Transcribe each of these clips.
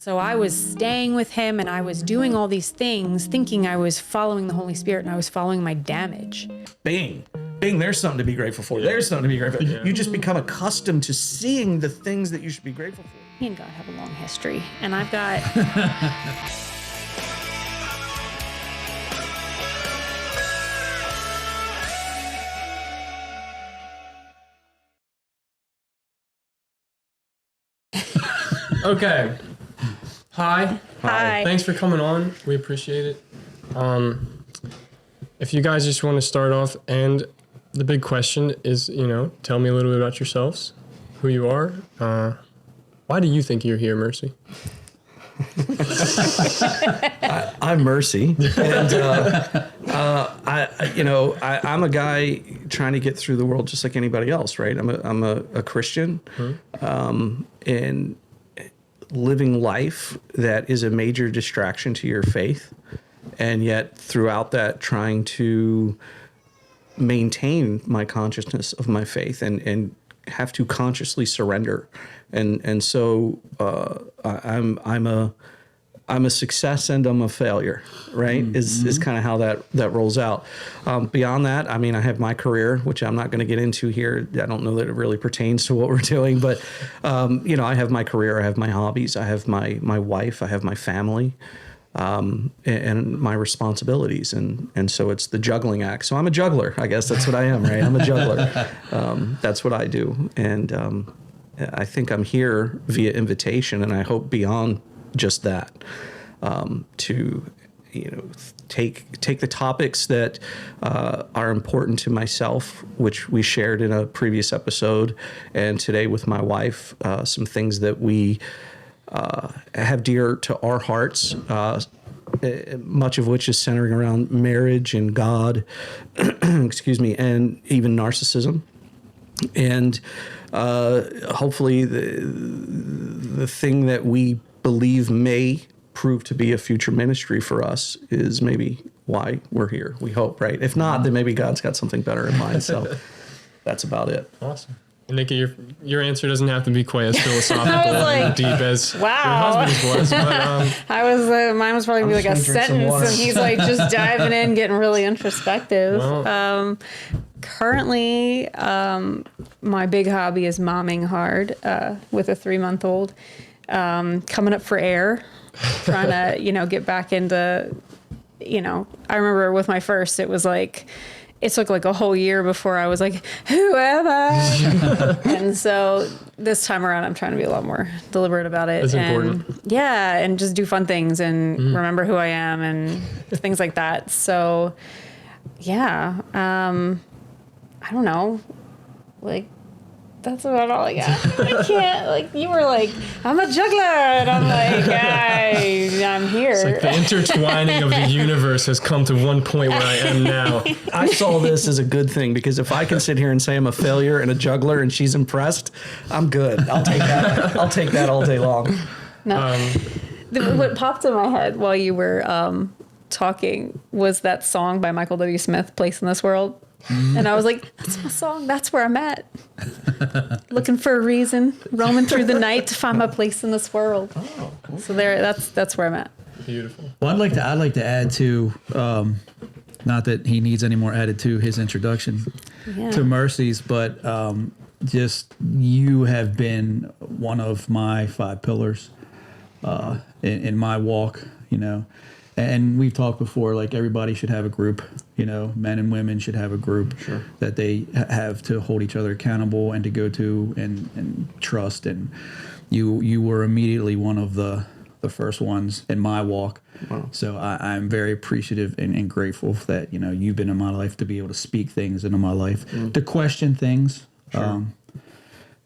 So I was staying with him and I was doing all these things thinking I was following the Holy Spirit and I was following my damage. Bing, there's something to be grateful for. There's something to be grateful for. You just become accustomed to seeing the things that you should be grateful for. Me and God have a long history, and I've got... Okay. Hi. Hi. Thanks for coming on. We appreciate it. If you guys just want to start off, and the big question is, tell me a little bit about yourselves, who you are. Why do you think you're here, Mercy? I'm Mercy, and I'm a guy trying to get through the world just like anybody else, right? I'm a Christian, and living life that is a major distraction to your faith, and yet throughout that trying to maintain my consciousness of my faith and have to consciously surrender. And so I'm a success and I'm a failure, right? Is kind of how that rolls out. Beyond that, I mean, I have my career, which I'm not going to get into here. I don't know that it really pertains to what we're doing, but I have my career, I have my hobbies, I have my wife, I have my family, and my responsibilities. And so it's the juggling act. So I'm a juggler. I guess that's what I am, right? I'm a juggler. That's what I do. And I think I'm here via invitation, and I hope beyond just that, to take the topics that are important to myself, which we shared in a previous episode, and today with my wife, some things that we have dear to our hearts, much of which is centering around marriage and God, excuse me, and even narcissism. And hopefully the thing that we believe may prove to be a future ministry for us is maybe why we're here. We hope, right? If not, then maybe God's got something better in mind. So that's about it. Awesome. Nicky, your answer doesn't have to be quite as philosophical and deep as your husband's was. But, mine was probably like a sentence, and he's like just diving in, getting really introspective. Well, currently, my big hobby is momming hard with a 3-month-old. Coming up for air, trying to, get back into, I remember with my first, it was like, it took like a whole year before I was like, who am I? And so this time around, I'm trying to be a lot more deliberate about it. That's important. Yeah, and just do fun things and remember who I am and things like that. So, yeah, I don't know, like, that's about all I got. I can't, you were like, I'm a juggler. And I'm like, I'm here. It's like the intertwining of the universe has come to one point where I am now. I saw this as a good thing, because if I can sit here and say I'm a failure and a juggler and she's impressed, I'm good. I'll take that. I'll take that all day long. No. What popped in my head while you were talking was that song by Michael W. Smith, Place in This World. And I was like, that's my song. That's where I'm at. Looking for a reason, roaming through the night to find my place in this world. Oh, cool. So that's where I'm at. Beautiful. Well, I'd like to add to, not that he needs any more added to his introduction to Mercy's, but just you have been one of my 5 pillars in my walk, And we've talked before, like everybody should have a group, men and women should have a group that they have to hold each other accountable and to go to and trust. And you were immediately one of the first ones in my walk. Wow. So I'm very appreciative and grateful that, you've been in my life to be able to speak things into my life, to question things. Sure.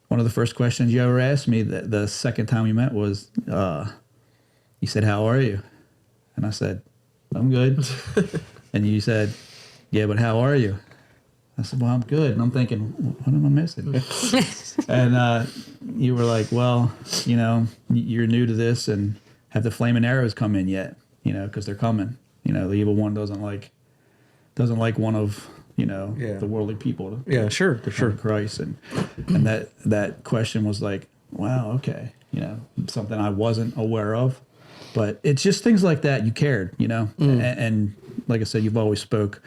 One of the first questions you ever asked me the second time we met was, you said, "How are you?" And I said, "I'm good." And you said, "Yeah, but how are you?" I said, "Well, I'm good." And I'm thinking, what am I missing? And you were like, "Well, you're new to this, and have the flaming arrows come in yet? Because they're coming. The evil one doesn't like one of the worldly people. Yeah, sure. Christ." And that question was like, wow, okay, something I wasn't aware of. But it's just things like that. You cared, and like I said, you've always spoke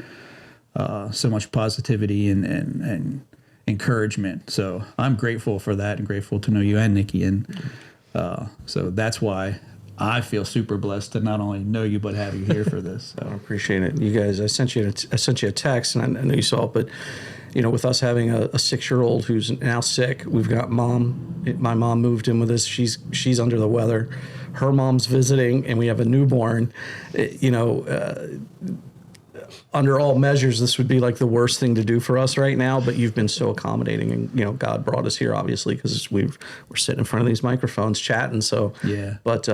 so much positivity and encouragement. So I'm grateful for that, and grateful to know you and Nicky. And so that's why I feel super blessed to not only know you but have you here for this. So. I appreciate it, you guys. I sent you a text, and I know you saw it, but with us having a 6-year-old who's now sick, we've got mom. My mom moved in with us. She's under the weather. Her mom's visiting, and we have a newborn. Under all measures, this would be like the worst thing to do for us right now, but you've been so accommodating, and God brought us here obviously because we're sitting in front of these microphones chatting. So yeah, but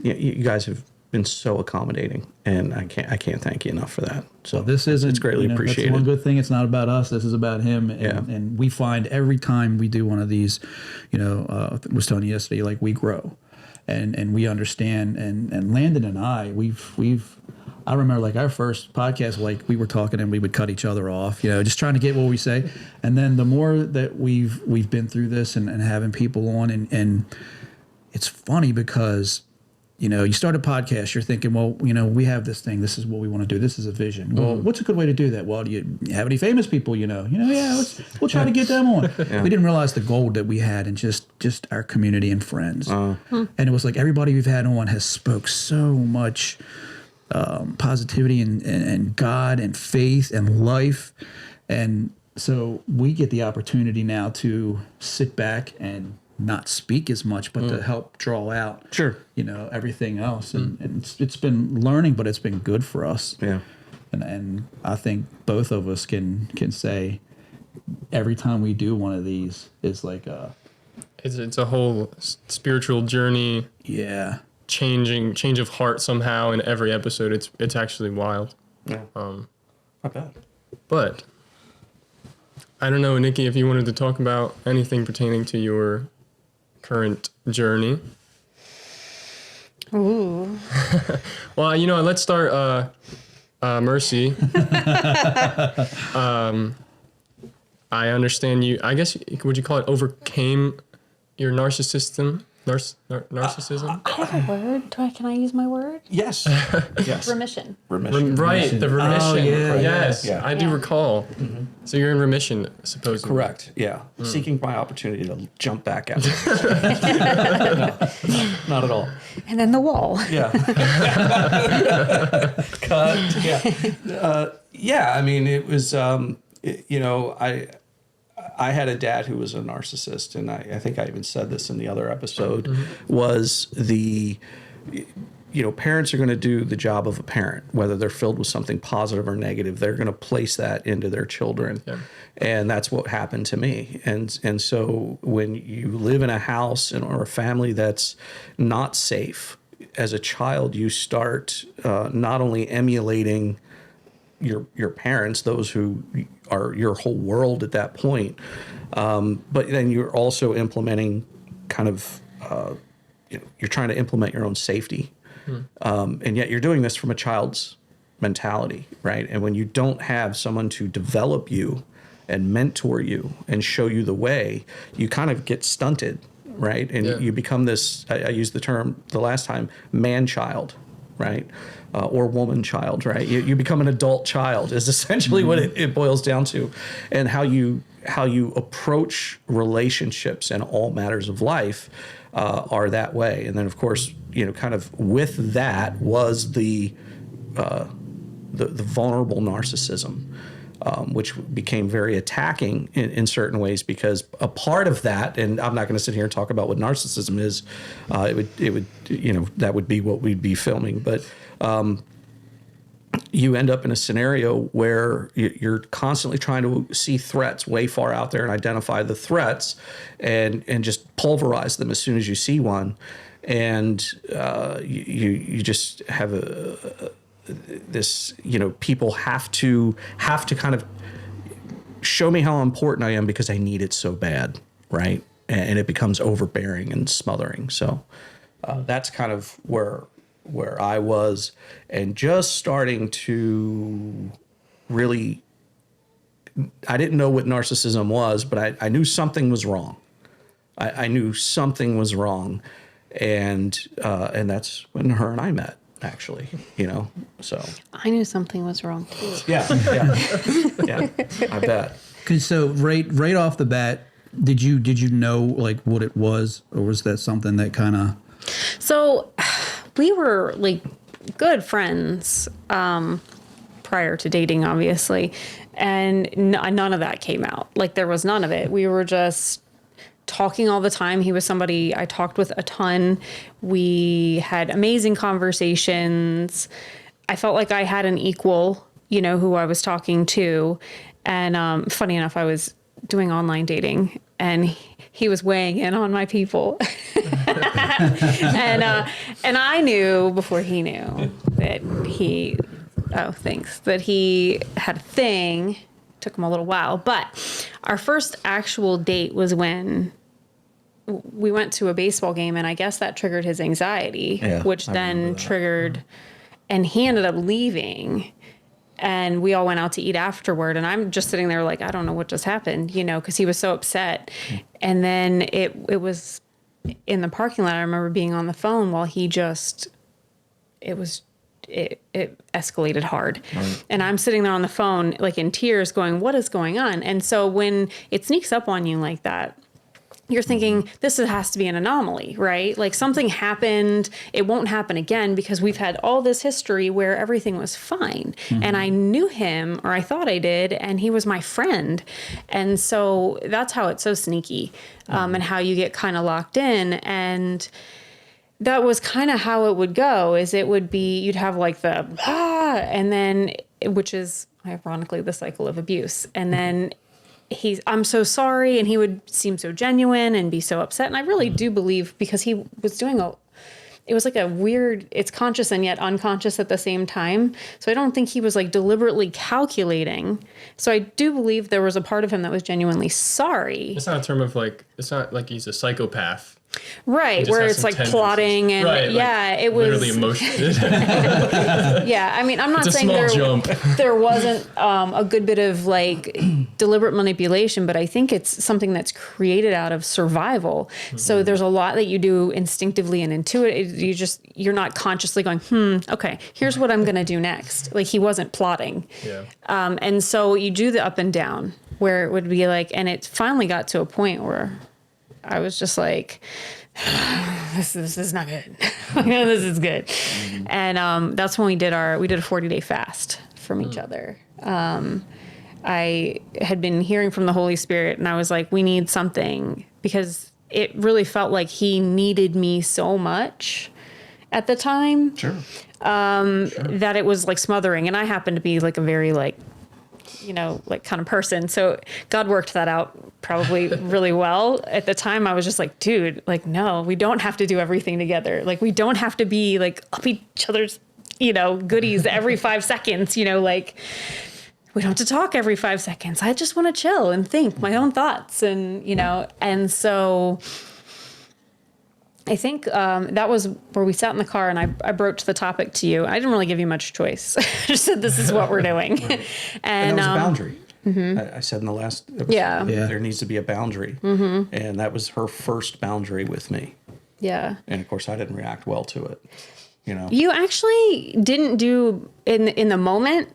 you guys have been so accommodating, and I can't thank you enough for that. So this isn't, it's greatly appreciated. That's one good thing. It's not about us. This is about him. And we find every time we do one of these, I was telling you yesterday, like we grow, and we understand. And Landon and I, I remember like our first podcast, like we were talking and we would cut each other off, just trying to get what we say. And then the more that we've been through this and having people on, and it's funny because, you start a podcast, you're thinking, well, we have this thing. This is what we want to do. This is a vision. Well, what's a good way to do that? Well, do you have any famous people, we'll try to get them on. Yeah. We didn't realize the gold that we had in just our community and friends. And it was like everybody we've had on has spoke so much positivity and God and faith and life. And so we get the opportunity now to sit back and not speak as much, but to help draw out, everything else. And it's been learning, but it's been good for us. Yeah. And I think both of us can say every time we do one of these, it's like it's a whole spiritual journey. Yeah. Change of heart somehow in every episode. It's actually wild. Yeah. Not bad. But I don't know, Nicky, if you wanted to talk about anything pertaining to your current journey. Ooh. Well, let's start Mercy. I understand you, I guess, would you call it overcame your narcissism? Narcissism? I have a word. Can I use my word? Yes. Yes. Remission. Remission. Right, the remission. Oh, yeah, yes, yeah. I do recall. Mm-hmm. So you're in remission, supposedly. Correct. Yeah. Seeking my opportunity to jump back out. No, not at all. And then the wall. Yeah. Cut. Yeah. Yeah. I mean, it was, I had a dad who was a narcissist, and I think I even said this in the other episode, was parents are going to do the job of a parent, whether they're filled with something positive or negative. They're going to place that into their children. Yeah. And that's what happened to me. And so when you live in a house or a family that's not safe, as a child, you start not only emulating your parents, those who are your whole world at that point, but then you're also implementing kind of, you're trying to implement your own safety. And yet you're doing this from a child's mentality, right? And when you don't have someone to develop you and mentor you and show you the way, you kind of get stunted, right? And you become this, I used the term the last time, man-child, right? Or woman child, right? You become an adult child is essentially what it boils down to. And how you approach relationships and all matters of life are that way. And then of course, kind of with that was the vulnerable narcissism, which became very attacking in certain ways, because a part of that, and I'm not going to sit here and talk about what narcissism is, it would that would be what we'd be filming, but you end up in a scenario where you're constantly trying to see threats way far out there and identify the threats and just pulverize them as soon as you see one. And you just have this, people have to kind of show me how important I am because I need it so bad, right? And it becomes overbearing and smothering. So that's kind of where I was, and just starting to really, I didn't know what narcissism was, but I knew something was wrong. I knew something was wrong, and that's when her and I met, actually. So I knew something was wrong too. yeah, I bet. So right off the bat, did you know like what it was, or was that something that kind of? So we were like good friends prior to dating, obviously, and none of that came out. Like there was none of it. We were just talking all the time. He was somebody I talked with a ton. We had amazing conversations. I felt like I had an equal, who I was talking to. And funny enough, I was doing online dating, and he was weighing in on my people. and I knew before he knew that he had a thing. Took him a little while, but our first actual date was when we went to a baseball game, and I guess that triggered his anxiety, which then triggered, and he ended up leaving, and we all went out to eat afterward, and I'm just sitting there like, I don't know what just happened, because he was so upset. And then it was in the parking lot. I remember being on the phone while he just, it escalated hard. Right. And I'm sitting there on the phone, like in tears, going, what is going on? And so when it sneaks up on you like that, you're thinking, this has to be an anomaly, right? Like something happened. It won't happen again, because we've had all this history where everything was fine. Mm-hmm. And I knew him, or I thought I did, and he was my friend. And so that's how it's so sneaky, and how you get kind of locked in. And that was kind of how it would go, is it would be, you'd have like the, and then, which is ironically the cycle of abuse. And then I'm so sorry. And he would seem so genuine and be so upset. And I really do believe, because he was doing it was like a weird, it's conscious and yet unconscious at the same time. So I don't think he was like deliberately calculating. So I do believe there was a part of him that was genuinely sorry. It's not a term of like, it's not like he's a psychopath. Right, where it's like plotting and it was literally emotion. Yeah, I mean, I'm not saying there wasn't a good bit of like deliberate manipulation, but I think it's something that's created out of survival. Mm-hmm. So there's a lot that you do instinctively and intuitively. You're not consciously going, okay, here's what I'm going to do next. Like he wasn't plotting. Yeah. And so you do the up and down, where it would be like, and it finally got to a point where I was just like, this is not good. This is good. Mm-hmm. And that's when we did a 40-day fast from each other. I had been hearing from the Holy Spirit, and I was like, we need something, because it really felt like he needed me so much at the time. Sure. That it was like smothering. And I happened to be like a very like kind of person. So God worked that out probably really well. At the time, I was just like, dude, like, no, we don't have to do everything together. Like, we don't have to be like up each other's, goodies every 5 seconds, like we don't have to talk every 5 seconds. I just want to chill and think my own thoughts and, and so I think that was where we sat in the car, and I broached the topic to you. I didn't really give you much choice. I just said, this is what we're doing. Right. And that was a boundary. Mm-hmm. I said in the last episode, there needs to be a boundary. Mm-hmm. And that was her first boundary with me. Yeah. And of course, I didn't react well to it. You actually didn't do in the moment.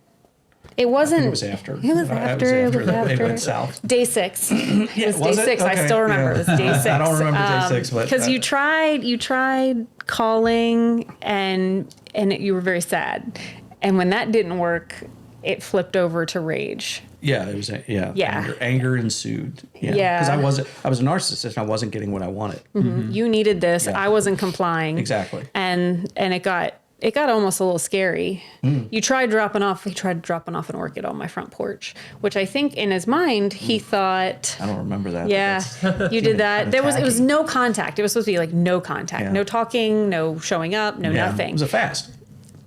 It wasn't. It was after. It was after. It went south. Day 6. It was day 6. Okay. I still remember. It was day 6. I don't remember day 6, but because you tried calling and you were very sad, and when that didn't work, it flipped over to rage. Yeah, it was. Anger ensued. Yeah. Because I was a narcissist, and I wasn't getting what I wanted. Mm-hmm. You needed this. Yeah. I wasn't complying. Exactly. And it got almost a little scary. He tried dropping off an orchid on my front porch, which I think in his mind, he thought. I don't remember that. Yeah, you did that. It was no contact. It was supposed to be like no contact, no talking, no showing up, no nothing. It was a fast.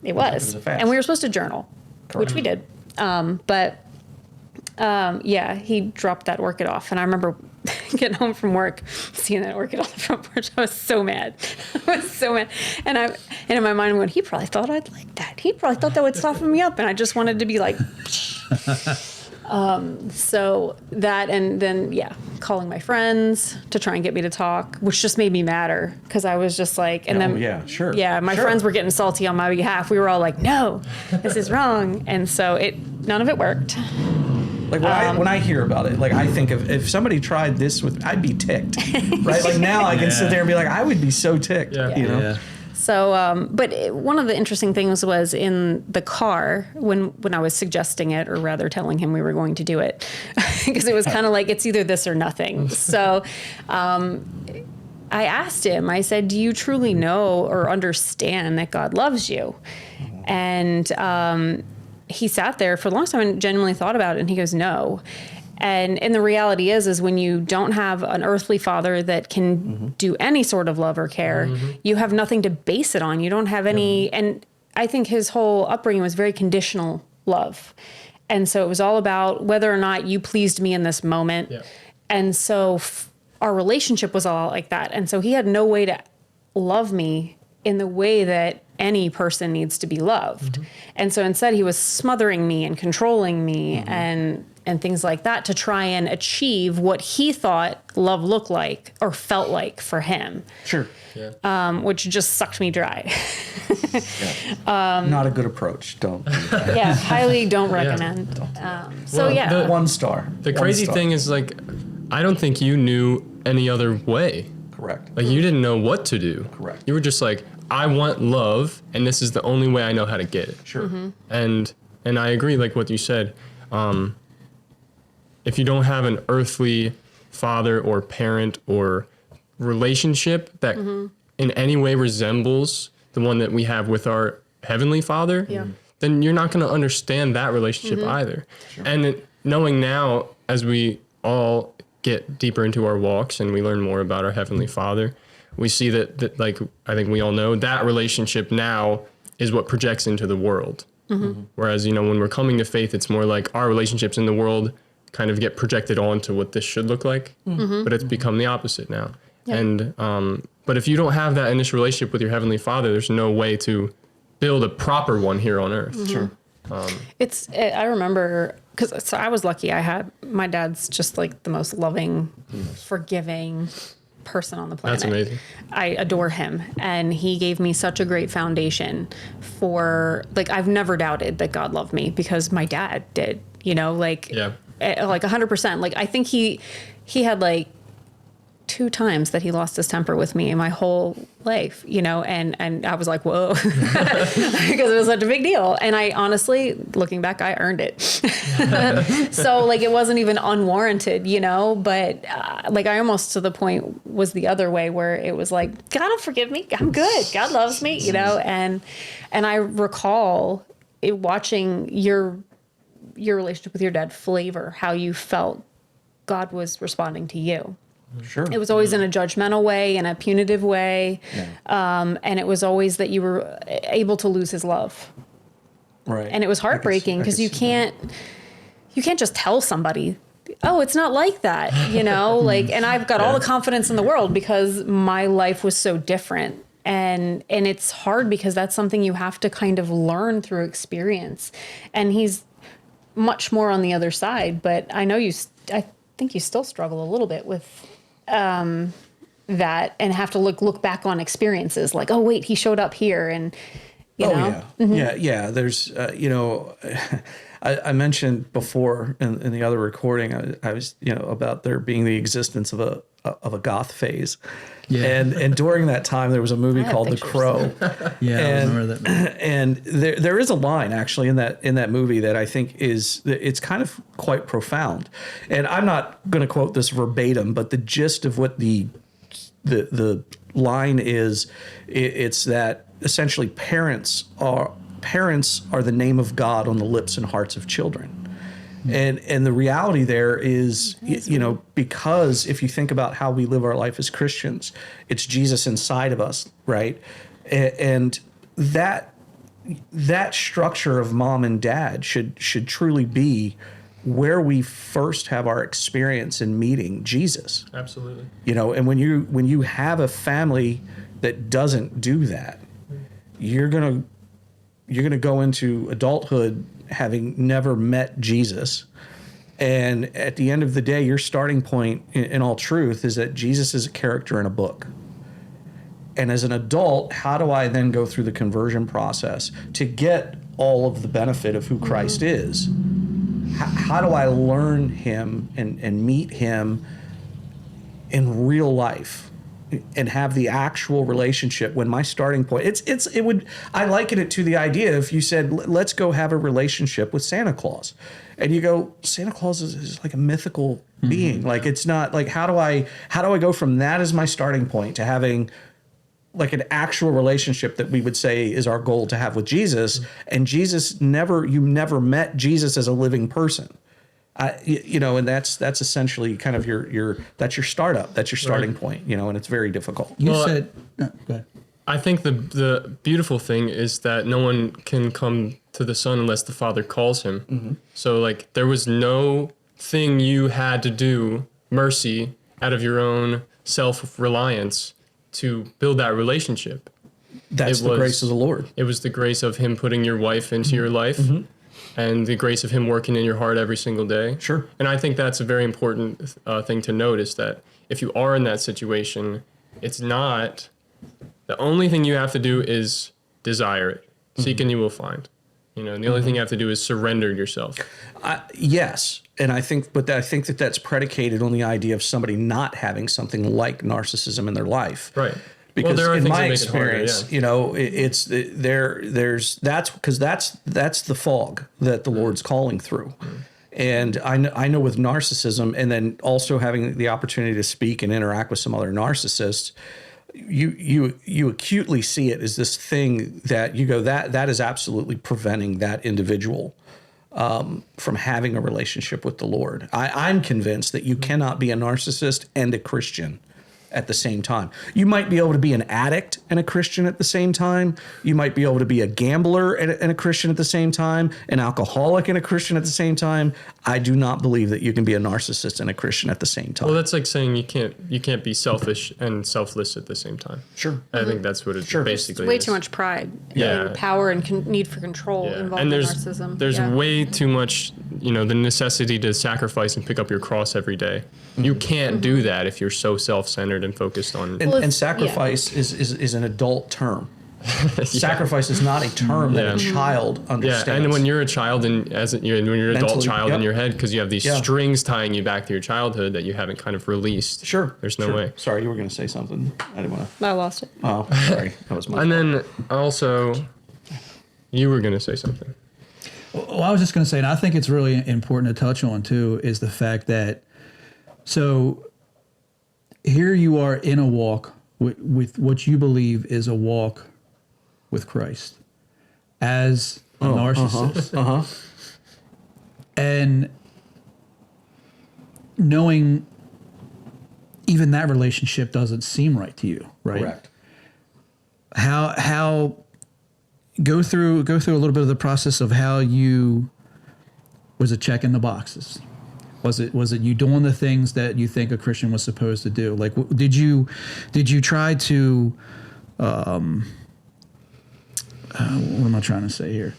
It was a fast. And we were supposed to journal, which we did. He dropped that orchid off, and I remember getting home from work, seeing that orchid on the front porch. I was so mad. And in my mind, I'm going, he probably thought I'd like that. He probably thought that would soften me up, and I just wanted to be like. So that, and then calling my friends to try and get me to talk, which just made me madder because I was just like, and then my friends were getting salty on my behalf. We were all like, no, this is wrong. And so none of it worked. Like when I hear about it, like I think if somebody tried this I'd be ticked, right? Like now I can sit there and be like, I would be so ticked, you know? Yeah. So, but one of the interesting things was in the car when I was suggesting it, or rather telling him we were going to do it, because it was kind of like, it's either this or nothing. So I asked him, I said, do you truly know or understand that God loves you? And he sat there for the longest time and genuinely thought about it, and he goes, no. And the reality is when you don't have an earthly father that can do any sort of love or care, you have nothing to base it on. You don't have any, and I think his whole upbringing was very conditional love. And so it was all about whether or not you pleased me in this moment. Yeah. And so our relationship was all like that. And so he had no way to love me in the way that any person needs to be loved. And so instead he was smothering me and controlling me and things like that to try and achieve what he thought love looked like or felt like for him. Sure. Yeah. Which just sucked me dry. Not a good approach. Don't. Highly don't recommend. One star. The crazy thing is, like, I don't think you knew any other way. Correct. Like, you didn't know what to do. Correct. You were just like, I want love, and this is the only way I know how to get it. Sure. And I agree, like what you said. If you don't have an earthly father or parent or relationship that in any way resembles the one that we have with our heavenly Father, then you're not going to understand that relationship either. Sure. And knowing now, as we all get deeper into our walks and we learn more about our heavenly Father, we see that like I think we all know, that relationship now is what projects into the world. Whereas, when we're coming to faith, it's more like our relationships in the world kind of get projected onto what this should look like, but it's become the opposite now. Yeah. And but if you don't have that initial relationship with your heavenly Father, there's no way to build a proper one here on earth. Sure. I remember, because I was lucky. My dad's just like the most loving, forgiving person on the planet. That's amazing. I adore him, and he gave me such a great foundation for, like, I've never doubted that God loved me because my dad did, like 100%. Like, I think he had like 2 times that he lost his temper with me in my whole life, and I was like, whoa, because it was such a big deal. And I honestly, looking back, I earned it. So like, it wasn't even unwarranted, but like I almost to the point was the other way where it was like, God will forgive me. I'm good. God loves me, and I recall watching your relationship with your dad flavor how you felt God was responding to you. Sure. It was always in a judgmental way, in a punitive way. Yeah. And it was always that you were able to lose his love. Right. And it was heartbreaking because you can't just tell somebody, oh, it's not like that, like, and I've got all the confidence in the world because my life was so different. And it's hard because that's something you have to kind of learn through experience. And he's much more on the other side, but I know I think you still struggle a little bit with that and have to look back on experiences like, oh wait, he showed up here, and yeah. There's I mentioned before in the other recording, I was about there being the existence of a goth phase. Yeah. And during that time, there was a movie called The Crow. Yeah, I remember that movie. And there is a line actually in that movie that I think it's kind of quite profound. And I'm not going to quote this verbatim, but the gist of what the line is, it's that essentially parents are the name of God on the lips and hearts of children. And the reality there is, because if you think about how we live our life as Christians, it's Jesus inside of us, right? And that structure of mom and dad should truly be where we first have our experience in meeting Jesus. Absolutely. And when you have a family that doesn't do that, you're gonna go into adulthood having never met Jesus, And at the end of the day, your starting point in all truth is that Jesus is a character in a book. And as an adult, how do I then go through the conversion process to get all of the benefit of who Christ is? How do I learn him and meet him in real life and have the actual relationship when my starting point, I liken it to the idea if you said, let's go have a relationship with Santa Claus. And you go, Santa Claus is like a mythical being. Like, it's not like, how do I go from that as my starting point to having like an actual relationship that we would say is our goal to have with Jesus? And you never met Jesus as a living person. And that's essentially kind of that's your startup, that's your starting point, and it's very difficult. Go ahead. I think the beautiful thing is that no one can come to the Son unless the Father calls him. Mm-hmm. So like there was no thing you had to do, mercy, out of your own self-reliance to build that relationship. That's the grace of the Lord. It was the grace of him putting your wife into your life. Mm-hmm. And the grace of him working in your heart every single day. Sure. And I think that's a very important thing to notice, that if you are in that situation, it's not, the only thing you have to do is desire it. Seek and you will find. And the only thing you have to do is surrender yourself. Yes. And I think that that's predicated on the idea of somebody not having something like narcissism in their life. Right. Because there are in my things that make it harder, that's the fog that the Lord's calling through. And I know with narcissism, and then also having the opportunity to speak and interact with some other narcissists, you acutely see it as this thing that you go, that is absolutely preventing that individual from having a relationship with the Lord. I'm convinced that you cannot be a narcissist and a Christian at the same time. You might be able to be an addict and a Christian at the same time. You might be able to be a gambler and a Christian at the same time, an alcoholic and a Christian at the same time. I do not believe that you can be a narcissist and a Christian at the same time. Well, that's like saying you can't be selfish and selfless at the same time. Sure. I think that's what it basically it's way is. Too much pride. Yeah. Power and need for control involved in narcissism. There's way too much, the necessity to sacrifice and pick up your cross every day. You can't do that if you're so self-centered and focused on. And sacrifice is an adult term. Sacrifice is not a term that a child understands. Yeah, and when you're a child and when you're an adult child in your head, because you have these strings tying you back to your childhood that you haven't kind of released. Sure. There's no way. Sorry, you were going to say something. I didn't want to. I lost it. Oh, sorry. That was my And fault. then also, you were going to say something. Well, I was just going to say, and I think it's really important to touch on too, is the fact that, so here you are in a walk with what you believe is a walk with Christ as a narcissist. And knowing even that relationship doesn't seem right to you, right? Correct. How go through a little bit of the process of how you, was it checking the boxes? Was it you doing the things that you think a Christian was supposed to do? Like, did you try to, what am I trying to say here?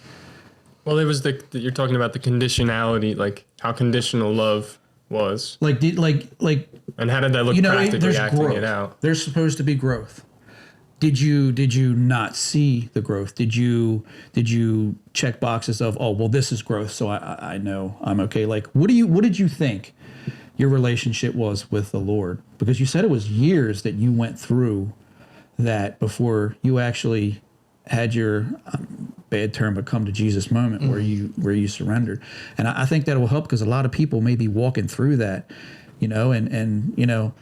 Well, it was you're talking about the conditionality, like how conditional love was. Like, and how did that look practically acting growth. it out? There's supposed to be growth. Did you not see the growth? Did you check boxes of, oh, well, this is growth, so I know I'm okay? Like, what did you think your relationship was with the Lord? Because you said it was years that you went through that before you actually had your bad term, but come to Jesus moment where you surrendered. And I think that will help, because a lot of people may be walking through that, and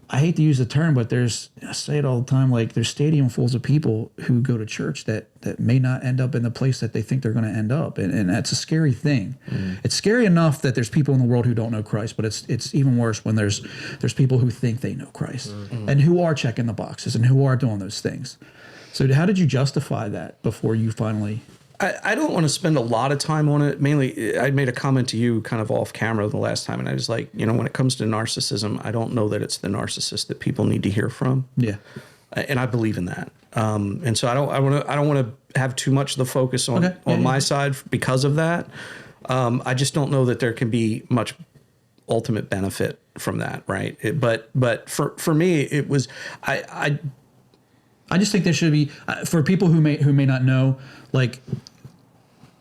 I hate to use the term, but I say it all the time, like there's stadium fulls of people who go to church that may not end up in the place that they think they're going to end up. And that's a scary thing. It's scary enough that there's people in the world who don't know Christ, but it's even worse when there's people who think they know Christ and who are checking the boxes and who are doing those things. So how did you justify that before you finally... I don't want to spend a lot of time on it. Mainly, I made a comment to you kind of off camera the last time, and I was like, when it comes to narcissism, I don't know that it's the narcissist that people need to hear from. Yeah, and I believe in that. And so I don't want to have too much of the focus on my side because of that. I just don't know that there can be much ultimate benefit from that, right? But for me, it was I just think there should be for people who may not know, like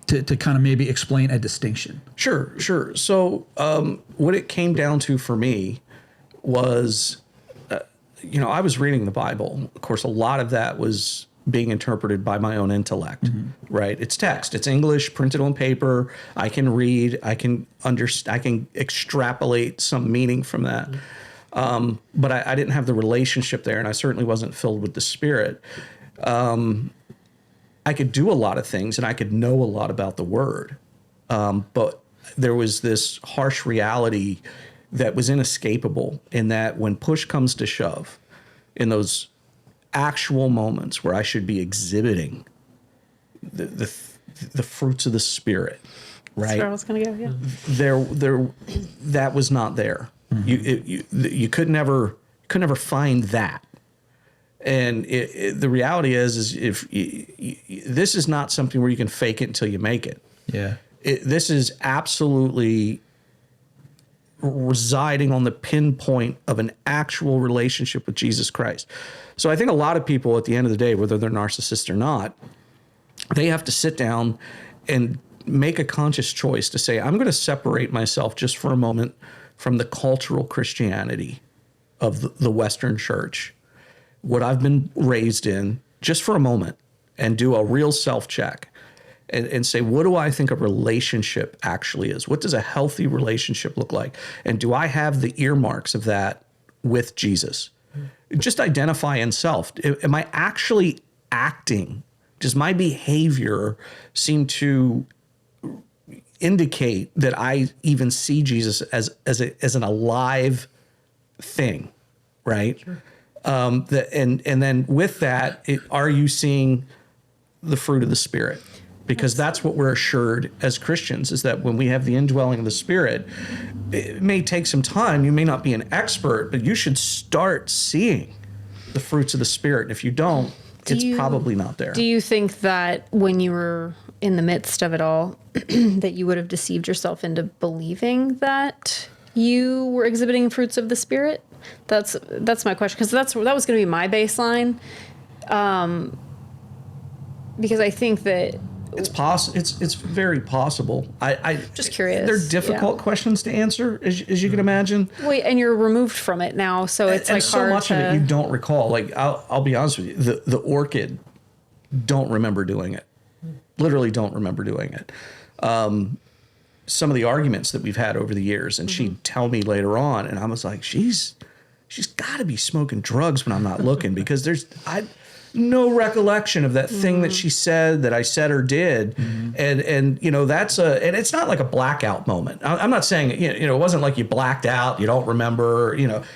to kind of maybe explain a distinction. Sure. So what it came down to for me was, I was reading the Bible. Of course, a lot of that was being interpreted by my own intellect, right? It's text, it's English, printed on paper. I can read, I can understand, I can extrapolate some meaning from that. But I didn't have the relationship there, and I certainly wasn't filled with the Spirit. I could do a lot of things, and I could know a lot about the Word. But there was this harsh reality that was inescapable, in that when push comes to shove, in those actual moments where I should be exhibiting the fruits of the Spirit, right? That's where I was going to go. Yeah. There, that was not there. You could never find that. And the reality is if this is not something where you can fake it until you make it. Yeah. This is absolutely residing on the pinpoint of an actual relationship with Jesus Christ. So I think a lot of people at the end of the day, whether they're narcissists or not, they have to sit down and make a conscious choice to say, I'm going to separate myself just for a moment from the cultural Christianity of the Western church, what I've been raised in, just for a moment, and do a real self-check and say, what do I think a relationship actually is? What does a healthy relationship look like? And do I have the earmarks of that with Jesus? Just identify in self. Am I actually acting? Does my behavior seem to indicate that I even see Jesus as an alive thing, right? Sure. And then with that, are you seeing the fruit of the Spirit? Because that's what we're assured as Christians, is that when we have the indwelling of the Spirit, it may take some time. You may not be an expert, but you should start seeing the fruits of the Spirit. And if you don't, it's probably not there. Do you think that when you were in the midst of it all, that you would have deceived yourself into believing that you were exhibiting fruits of the Spirit? That's my question, because that was going to be my baseline. Because I think that it's possible. It's very possible. I just curious. They're difficult questions to answer, as you can imagine. Wait, and you're removed from it now, so it's and like so hard much of it you don't recall. Like I'll be honest with you, the orchid, don't remember doing it. Literally, don't remember doing it. Some of the arguments that we've had over the years, and she'd tell me later on, and I was like, she's got to be smoking drugs when I'm not looking, because there's no recollection of that thing that she said, that I said or did. And that's and it's not like a blackout moment. I'm not saying, it wasn't like you blacked out, you don't remember,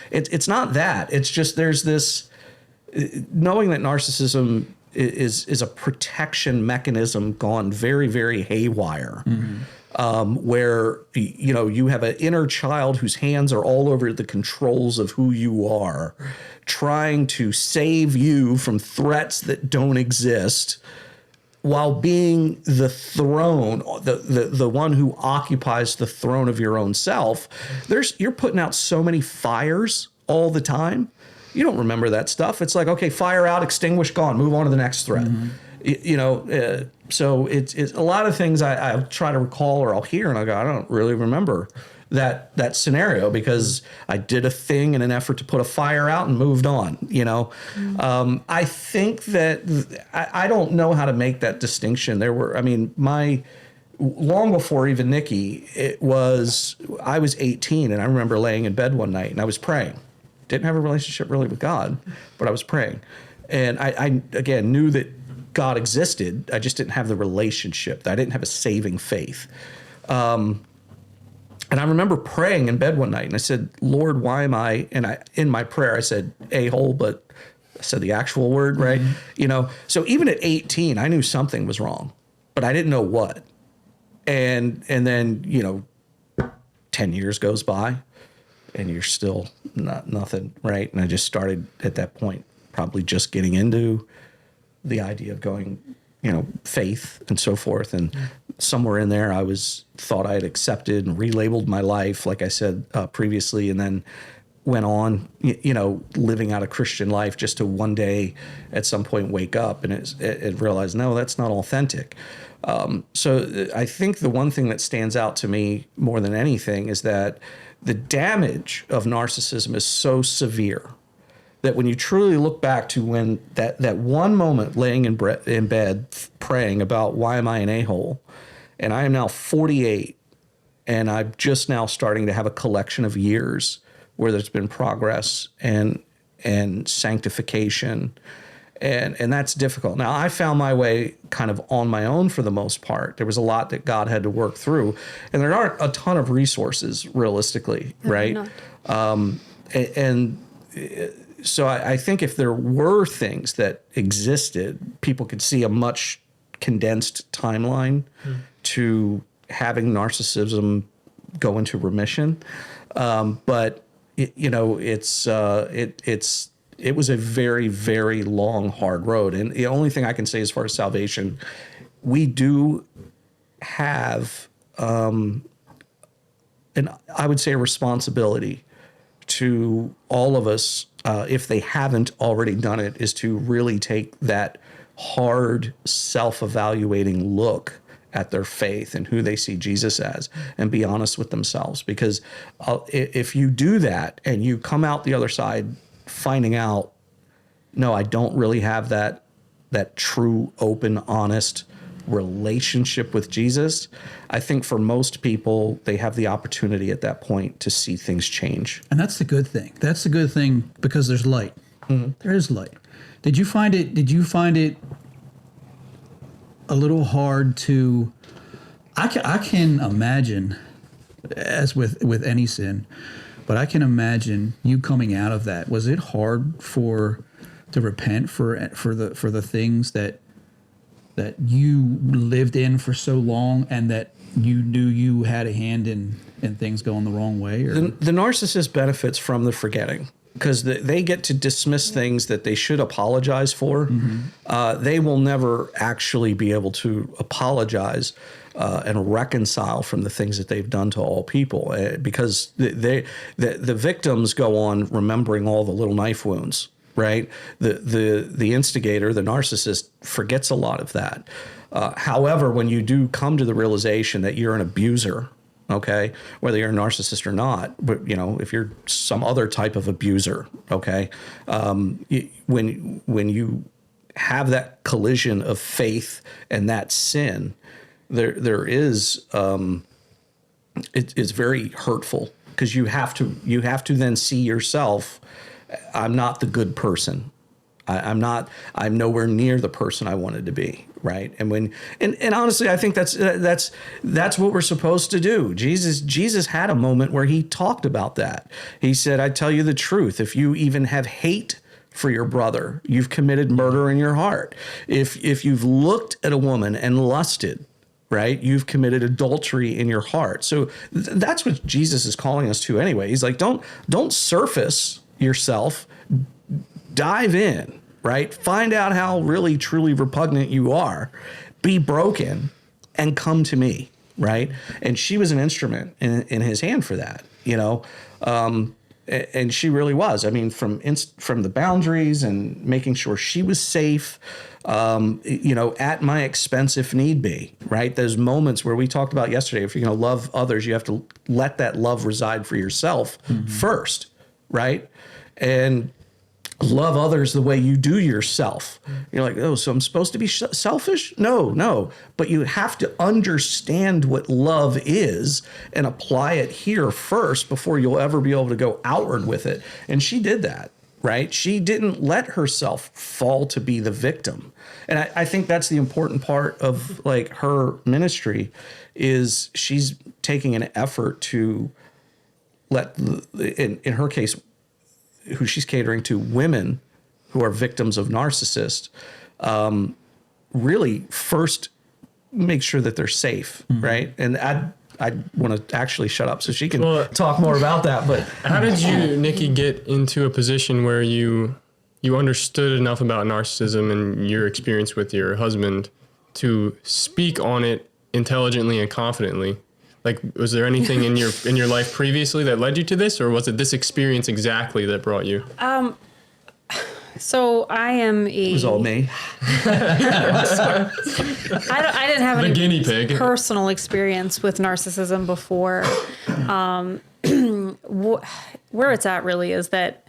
it's not that. It's just, there's this knowing that narcissism is a protection mechanism gone very, very haywire. Where, you have an inner child whose hands are all over the controls of who you are, trying to save you from threats that don't exist, while being the throne, the one who occupies the throne of your own self. You're putting out so many fires all the time. You don't remember that stuff. It's like, okay, fire out, extinguish, gone, move on to the next threat. So it's a lot of things I try to recall, or I'll hear and I go, I don't really remember that scenario, because I did a thing in an effort to put a fire out and moved on. I think that I don't know how to make that distinction. Long before even Nicky, I was 18, and I remember laying in bed one night and I was praying. Didn't have a relationship really with God, but I was praying, and I again knew that God existed. I just didn't have the relationship. I didn't have a saving faith. And I remember praying in bed one night, and I said, Lord, why am I? And in my prayer, I said a-hole, but I said the actual word, right? So even at 18, I knew something was wrong, but I didn't know what. And then, 10 years goes by and you're still nothing, right? And I just started at that point, probably just getting into the idea of going, faith and so forth. And somewhere in there, I thought I had accepted and relabeled my life, like I said previously, and then went on, living out a Christian life just to one day at some point wake up and realize, no, that's not authentic. So I think the one thing that stands out to me more than anything is that the damage of narcissism is so severe that when you truly look back to when that one moment laying in bed praying about why am I an a-hole, and I am now 48, and I'm just now starting to have a collection of years where there's been progress and sanctification, and that's difficult. Now, I found my way kind of on my own for the most part. There was a lot that God had to work through, and there aren't a ton of resources realistically, right? So I think if there were things that existed, people could see a much condensed timeline to having narcissism go into remission. But it was a very, very long, hard road. And the only thing I can say as far as salvation, we do have, I would say, a responsibility to all of us, if they haven't already done it, is to really take that hard, self-evaluating look at their faith and who they see Jesus as, and be honest with themselves. Because if you do that and you come out the other side finding out, no, I don't really have that true, open, honest relationship with Jesus, I think for most people, they have the opportunity at that point to see things change. And that's the good thing. That's the good thing, because there's light. Mm-hmm. There is light. Did you find it a little hard to, I can imagine, as with any sin, but I can imagine you coming out of that. Was it hard to repent for the things that you lived in for so long, and that you knew you had a hand in things going the wrong way? Or? The narcissist benefits from the forgetting, because they get to dismiss things that they should apologize for. Mm-hmm. They will never actually be able to apologize and reconcile from the things that they've done to all people, because the victims go on remembering all the little knife wounds. Right, the instigator, the narcissist, forgets a lot of that. However, when you do come to the realization that you're an abuser, okay, whether you're a narcissist or not, but if you're some other type of abuser, okay, when you have that collision of faith and that sin, there is it's very hurtful, because you have to then see yourself. I'm not the good person. I'm nowhere near the person I wanted to be. Right. And honestly, I think that's what we're supposed to do. Jesus had a moment where he talked about that. He said, I tell you the truth. If you even have hate for your brother, you've committed murder in your heart. If you've looked at a woman and lusted, right, you've committed adultery in your heart. So that's what Jesus is calling us to anyway. He's like, don't surface yourself, dive in, right? Find out how really truly repugnant you are, be broken, and come to me, right? And she was an instrument in his hand for that, and she really was. I mean, from the boundaries and making sure she was safe, at my expense if need be, right? Those moments where we talked about yesterday, if you're going to love others, you have to let that love reside for yourself first, right? And love others the way you do yourself. You're like, oh, so I'm supposed to be selfish? No. But you have to understand what love is and apply it here first before you'll ever be able to go outward with it. And she did that, right? She didn't let herself fall to be the victim. And I think that's the important part of like her ministry, is she's taking an effort to let, in her case, who she's catering to, women who are victims of narcissists, really first make sure that they're safe, right? And I want to actually shut up so she can talk more about that. But how did you, Nicky, get into a position where you understood enough about narcissism and your experience with your husband to speak on it intelligently and confidently. Like, was there anything in your life previously that led you to this, or was it this experience exactly that brought you? So I am It was all me. I didn't have any guinea pig. personal experience with narcissism before. Where it's at really is that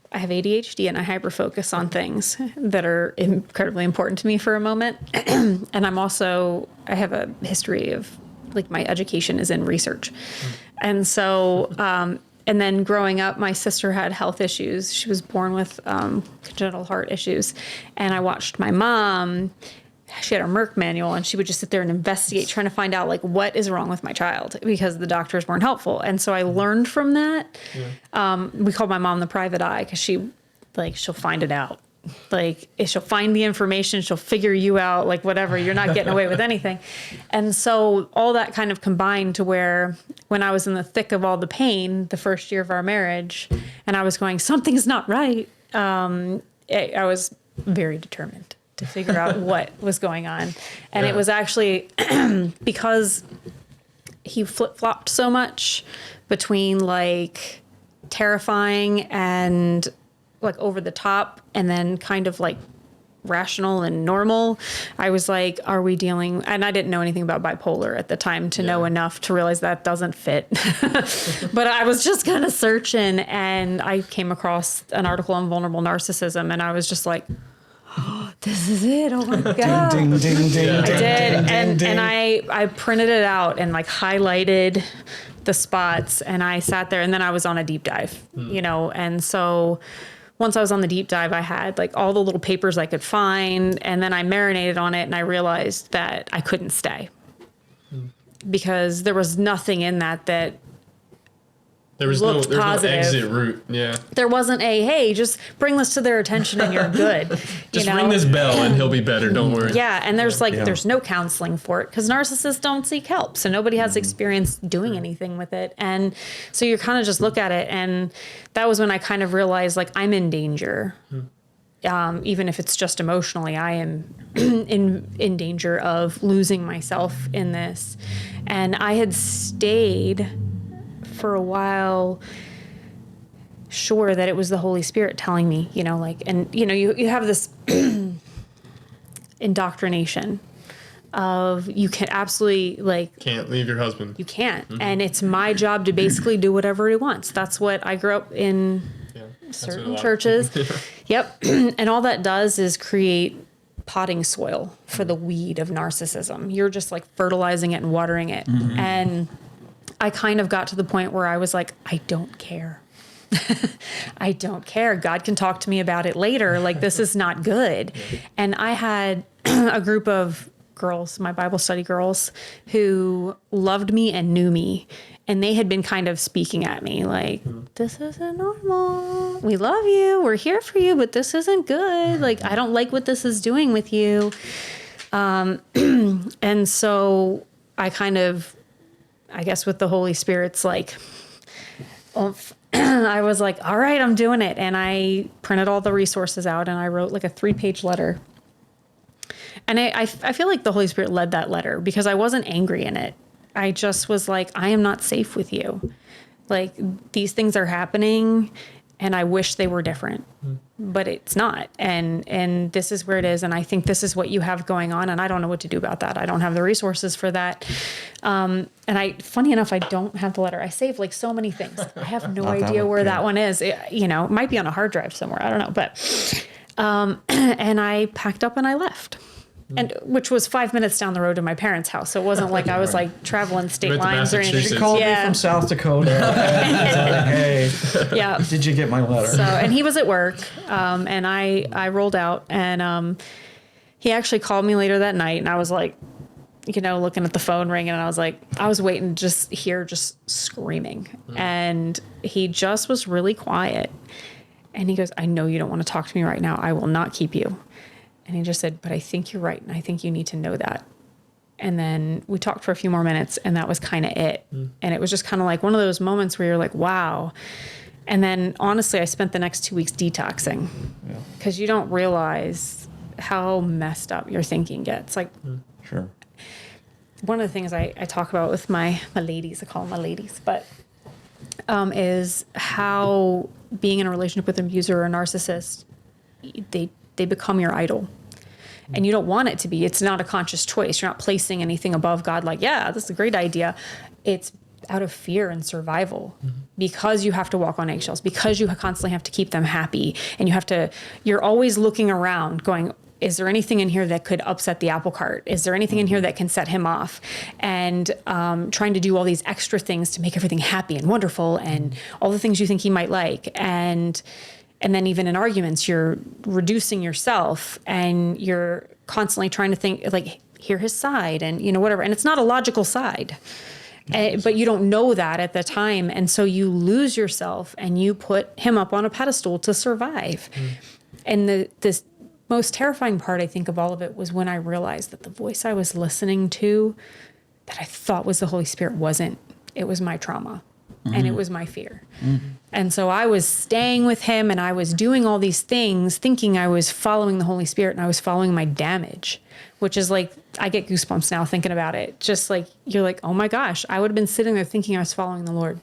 I have ADHD and I hyperfocus on things that are incredibly important to me for a moment. And I have a history of, like, my education is in research. And so, and then growing up, my sister had health issues. She was born with congenital heart issues. And I watched my mom, she had a Merck manual, and she would just sit there and investigate, trying to find out, like, what is wrong with my child, because the doctors weren't helpful. And so I learned from that. Yeah. We called my mom the private eye, because she'll find it out. Like, she'll find the information, she'll figure you out, like, whatever, you're not getting away with anything. And so all that kind of combined to where when I was in the thick of all the pain, the first year of our marriage, and I was going, something's not right. I was very determined to figure out what was going on. And it was actually because he flip-flopped so much between, like, terrifying and, like, over the top, and then kind of, like, rational and normal. I was like, are we dealing, and I didn't know anything about bipolar at the time to know enough to realize that doesn't fit. But I was just kind of searching, and I came across an article on vulnerable narcissism, and I was just like, oh, this is it. Oh my God. Ding, ding, ding, ding, I ding, did. ding, ding. And I printed it out and, like, highlighted the spots, and I sat there, and then I was on a deep dive, you know? And so once I was on the deep dive, I had, like, all the little papers I could find, and then I marinated on it, and I realized that I couldn't stay because there was nothing in that There was no positive. exit route. Yeah. There wasn't hey, just bring this to their attention and you're good. Just ring this bell and he'll be better. Don't worry. Yeah, and there's there's no counseling for it because narcissists don't seek help. So nobody has experience doing anything with it. And so you kind of just look at it. And that was when I kind of realized, like, I'm in danger. Even if it's just emotionally, I am in danger of losing myself in this. And I had stayed for a while sure that it was the Holy Spirit telling me, you know, like, and, you know, you have this indoctrination of you can absolutely, like, Can't leave your husband. you can't. And it's my job to basically do whatever he wants. That's what I grew up in certain churches. Yep. And all that does is create potting soil for the weed of narcissism. You're just, like, fertilizing it and watering it. And I kind of got to the point where I was like, I don't care. I don't care. God can talk to me about it later. Like, this is not good. And I had a group of girls, my Bible study girls, who loved me and knew me. And they had been kind of speaking at me like, this isn't normal. We love you. We're here for you, but this isn't good. Like, I don't like what this is doing with you. And so I kind of, I guess with the Holy Spirit's, like, I was like, all right, I'm doing it. And I printed all the resources out and I wrote, like, a 3-page letter. And I feel like the Holy Spirit led that letter because I wasn't angry in it. I just was like, I am not safe with you. Like, these things are happening and I wish they were different, but it's not. And this is where it is. And I think this is what you have going on. And I don't know what to do about that. I don't have the resources for that. And funny enough, I don't have the letter. I saved, like, so many things. I have no idea where that one is. It, you know, it might be on a hard drive somewhere. I don't know. But, and I packed up and I left. And which was 5 minutes down the road to my parents' house. So it wasn't like I was, like, traveling state lines or anything. She called me from South Dakota. Hey, yeah. Did you get my letter? So, and he was at work, and I rolled out, and he actually called me later that night, and I was like, you know, looking at the phone ringing, and I was like, I was waiting to just hear screaming, and he just was really quiet, and he goes, I know you don't want to talk to me right now. I will not keep you. And he just said, but I think you're right. And I think you need to know that. And then we talked for a few more minutes and that was kind of it. And it was just kind of like one of those moments where you're like, wow. And then honestly, I spent the next 2 weeks detoxing because you don't realize how messed up your thinking gets. Like, sure. one of the things I talk about with my ladies, I call them my ladies, but is how being in a relationship with an abuser or a narcissist, they become your idol. And you don't want it to be. It's not a conscious choice. You're not placing anything above God like, yeah, this is a great idea. It's out of fear and survival, because you have to walk on eggshells, because you constantly have to keep them happy. And you're always looking around going, is there anything in here that could upset the apple cart? Is there anything in here that can set him off? And trying to do all these extra things to make everything happy and wonderful and all the things you think he might like. And then even in arguments, you're reducing yourself and you're constantly trying to think, like, hear his side and, whatever. And it's not a logical side, but you don't know that at the time. And so you lose yourself and you put him up on a pedestal to survive. And this most terrifying part, I think, of all of it was when I realized that the voice I was listening to that I thought was the Holy Spirit wasn't. It was my trauma. And it was my fear. And so I was staying with him and I was doing all these things thinking I was following the Holy Spirit, and I was following my damage, which is like, I get goosebumps now thinking about it. Just like, you're like, oh my gosh, I would have been sitting there thinking I was following the Lord.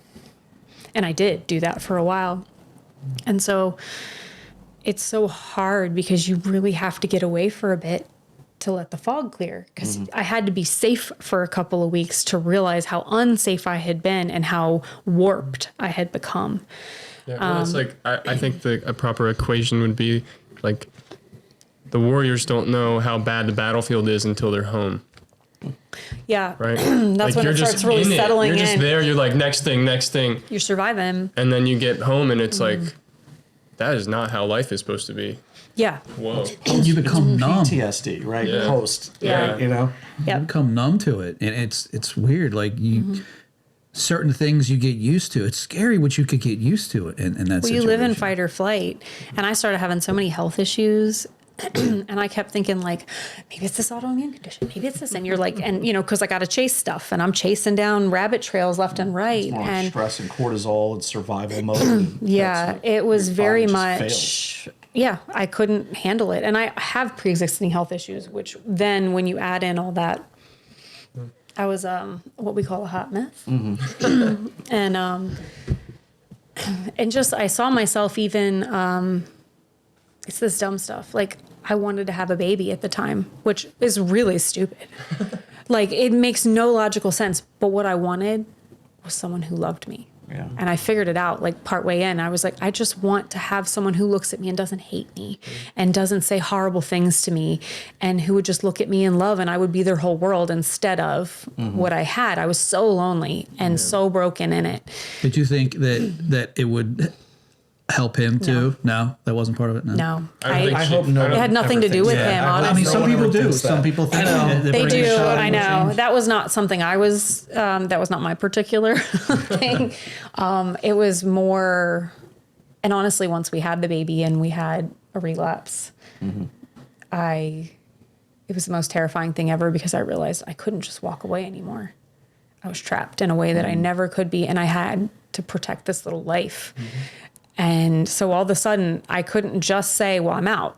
And I did do that for a while. And so it's so hard because you really have to get away for a bit to let the fog clear, because I had to be safe for a couple of weeks to realize how unsafe I had been and how warped I had become. Yeah, well, it's like, I think a proper equation would be like, the warriors don't know how bad the battlefield is until they're home. Yeah. Right? That's like, when it starts really settling in. You're just there, you're like, next thing. You're surviving. And then you get home and it's like, that is not how life is supposed to be. Yeah. Whoa. You become numb. PTSD, right? Yeah. Post. Yeah. Right, You Yep. become numb to it, and it's weird. Like certain things you get used to. It's scary what you could get used to in that Well, situation. you live in fight or flight. And I started having so many health issues. And I kept thinking, like, maybe it's this autoimmune condition. Maybe it's this. And you're like, and, because I got to chase stuff. And I'm chasing down rabbit trails left and right. More like And stress and cortisol and survival mode. And yeah, it was your very body just much, yeah, I couldn't handle it. And I have pre-existing health issues, which then when you add in all that, I was what we call a hot mess. And just, I saw myself even, it's this dumb stuff. Like, I wanted to have a baby at the time, which is really stupid. Like, it makes no logical sense. But what I wanted was someone who loved me. Yeah. And I figured it out, like, partway in. I was like, I just want to have someone who looks at me and doesn't hate me and doesn't say horrible things to me, and who would just look at me in love, and I would be their whole world instead of what I had. I was so lonely and so broken in it. Did you think that it would help him too? No, that wasn't part of it. No, I hope no. it had nothing to do with him, honestly. I mean, some people do. thinks that. Some people think that They bringing a do. child I will know. change. That was not something I was, that was not my particular thing. It was more, and honestly, once we had the baby and we had a relapse, it was the most terrifying thing ever, because I realized I couldn't just walk away anymore. I was trapped in a way that I never could be, and I had to protect this little life. And so all of a sudden, I couldn't just say, well, I'm out.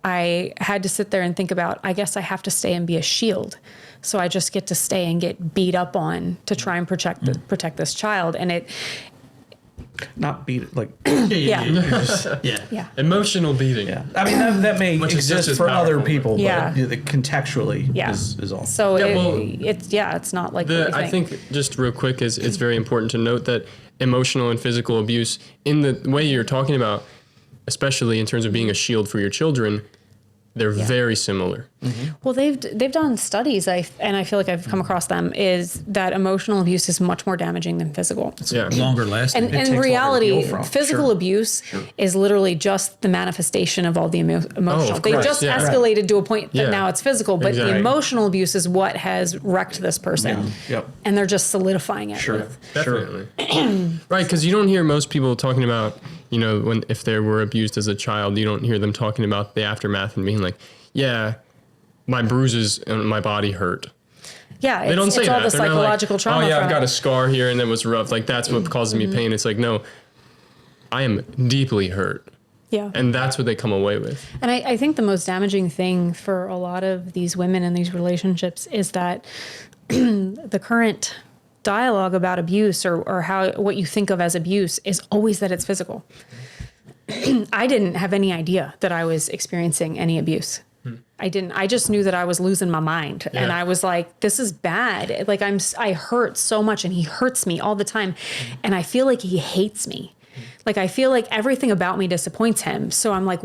I had to sit there and think about, I guess I have to stay and be a shield. So I just get to stay and get beat up on to try and protect this child. And it, Not beat it, like, yeah. Emotional beating. yeah. I mean, that may Which is just exist as for other powerful. people, Yeah. but contextually Yeah. is all. So Yeah, well, it's not like what you I think just real quick is it's very important to note that emotional and physical abuse, in the way you're talking about, especially in terms of being a shield for your children, they're very similar. Well, they've done studies, and I feel like I've come across them, is that emotional abuse is much more damaging than physical. Yeah. Longer lasting. And takes in longer to reality, heal from. physical Sure. abuse is literally just the manifestation of all the emotional. of They course, just yeah. escalated to a point that Yeah. now it's physical, but the Exactly. emotional abuse is what has wrecked this person. Yep. And they're just solidifying it. Sure. with- Definitely. Right, because you don't hear most people talking about, if they were abused as a child, you don't hear them talking about the aftermath and being like, yeah, my bruises and my body hurt. Yeah, They don't it's say all that. the They're not psychological like, trauma. oh yeah, from I've got it. a scar here and it was rough. Like, that's what causes me pain. It's like, no, I am deeply hurt. Yeah. And that's what they come away with. And I think the most damaging thing for a lot of these women in these relationships is that the current dialogue about abuse or how what you think of as abuse is always that it's physical. I didn't have any idea that I was experiencing any abuse. I didn't. I just knew that I was losing my mind. Yeah. And I was like, this is bad. Like I hurt so much and he hurts me all the time. And I feel like he hates me. Like, I feel like everything about me disappoints him. So I'm like,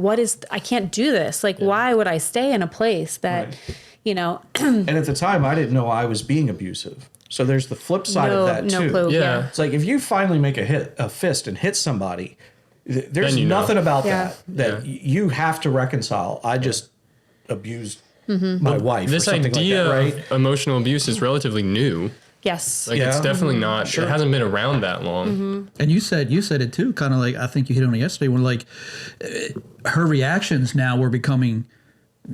I can't do this. Like, why would I stay in a place that, And at the time, I didn't know I was being abusive. So there's the flip side of that, too. No clue. Yeah. It's like, if you finally make a fist and hit somebody, there's nothing about that you have to reconcile. I just abused my wife. This or something idea like that, right? of emotional abuse is relatively new. Yes. Like it's definitely not. Sure. It hasn't been around that long. And you said it too, kind of like I think you hit on it yesterday when like her reactions now were becoming.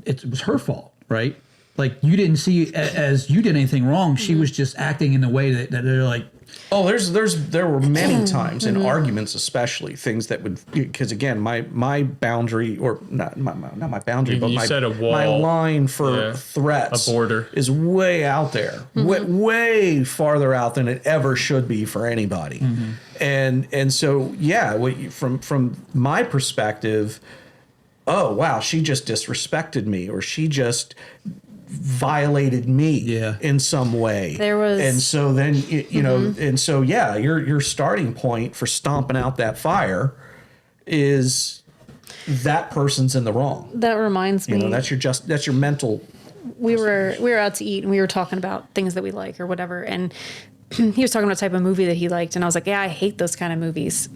It was her fault, right? Like you didn't see as you did anything wrong. She was just acting in the way that they're like. Oh, there were many times in arguments, especially things that would, because again, my boundary, or not my boundary, but my line for threats, a border, is way out there, way farther out than it ever should be for anybody. And so from my perspective, oh wow, she just disrespected me, or she just violated me in some way. And so then your starting point for stomping out that fire is that person's in the wrong. That reminds me. That's your mental. We were out to eat and we were talking about things that we like or whatever, and he was talking about the type of movie that he liked, and I was like, yeah, I hate those kind of movies.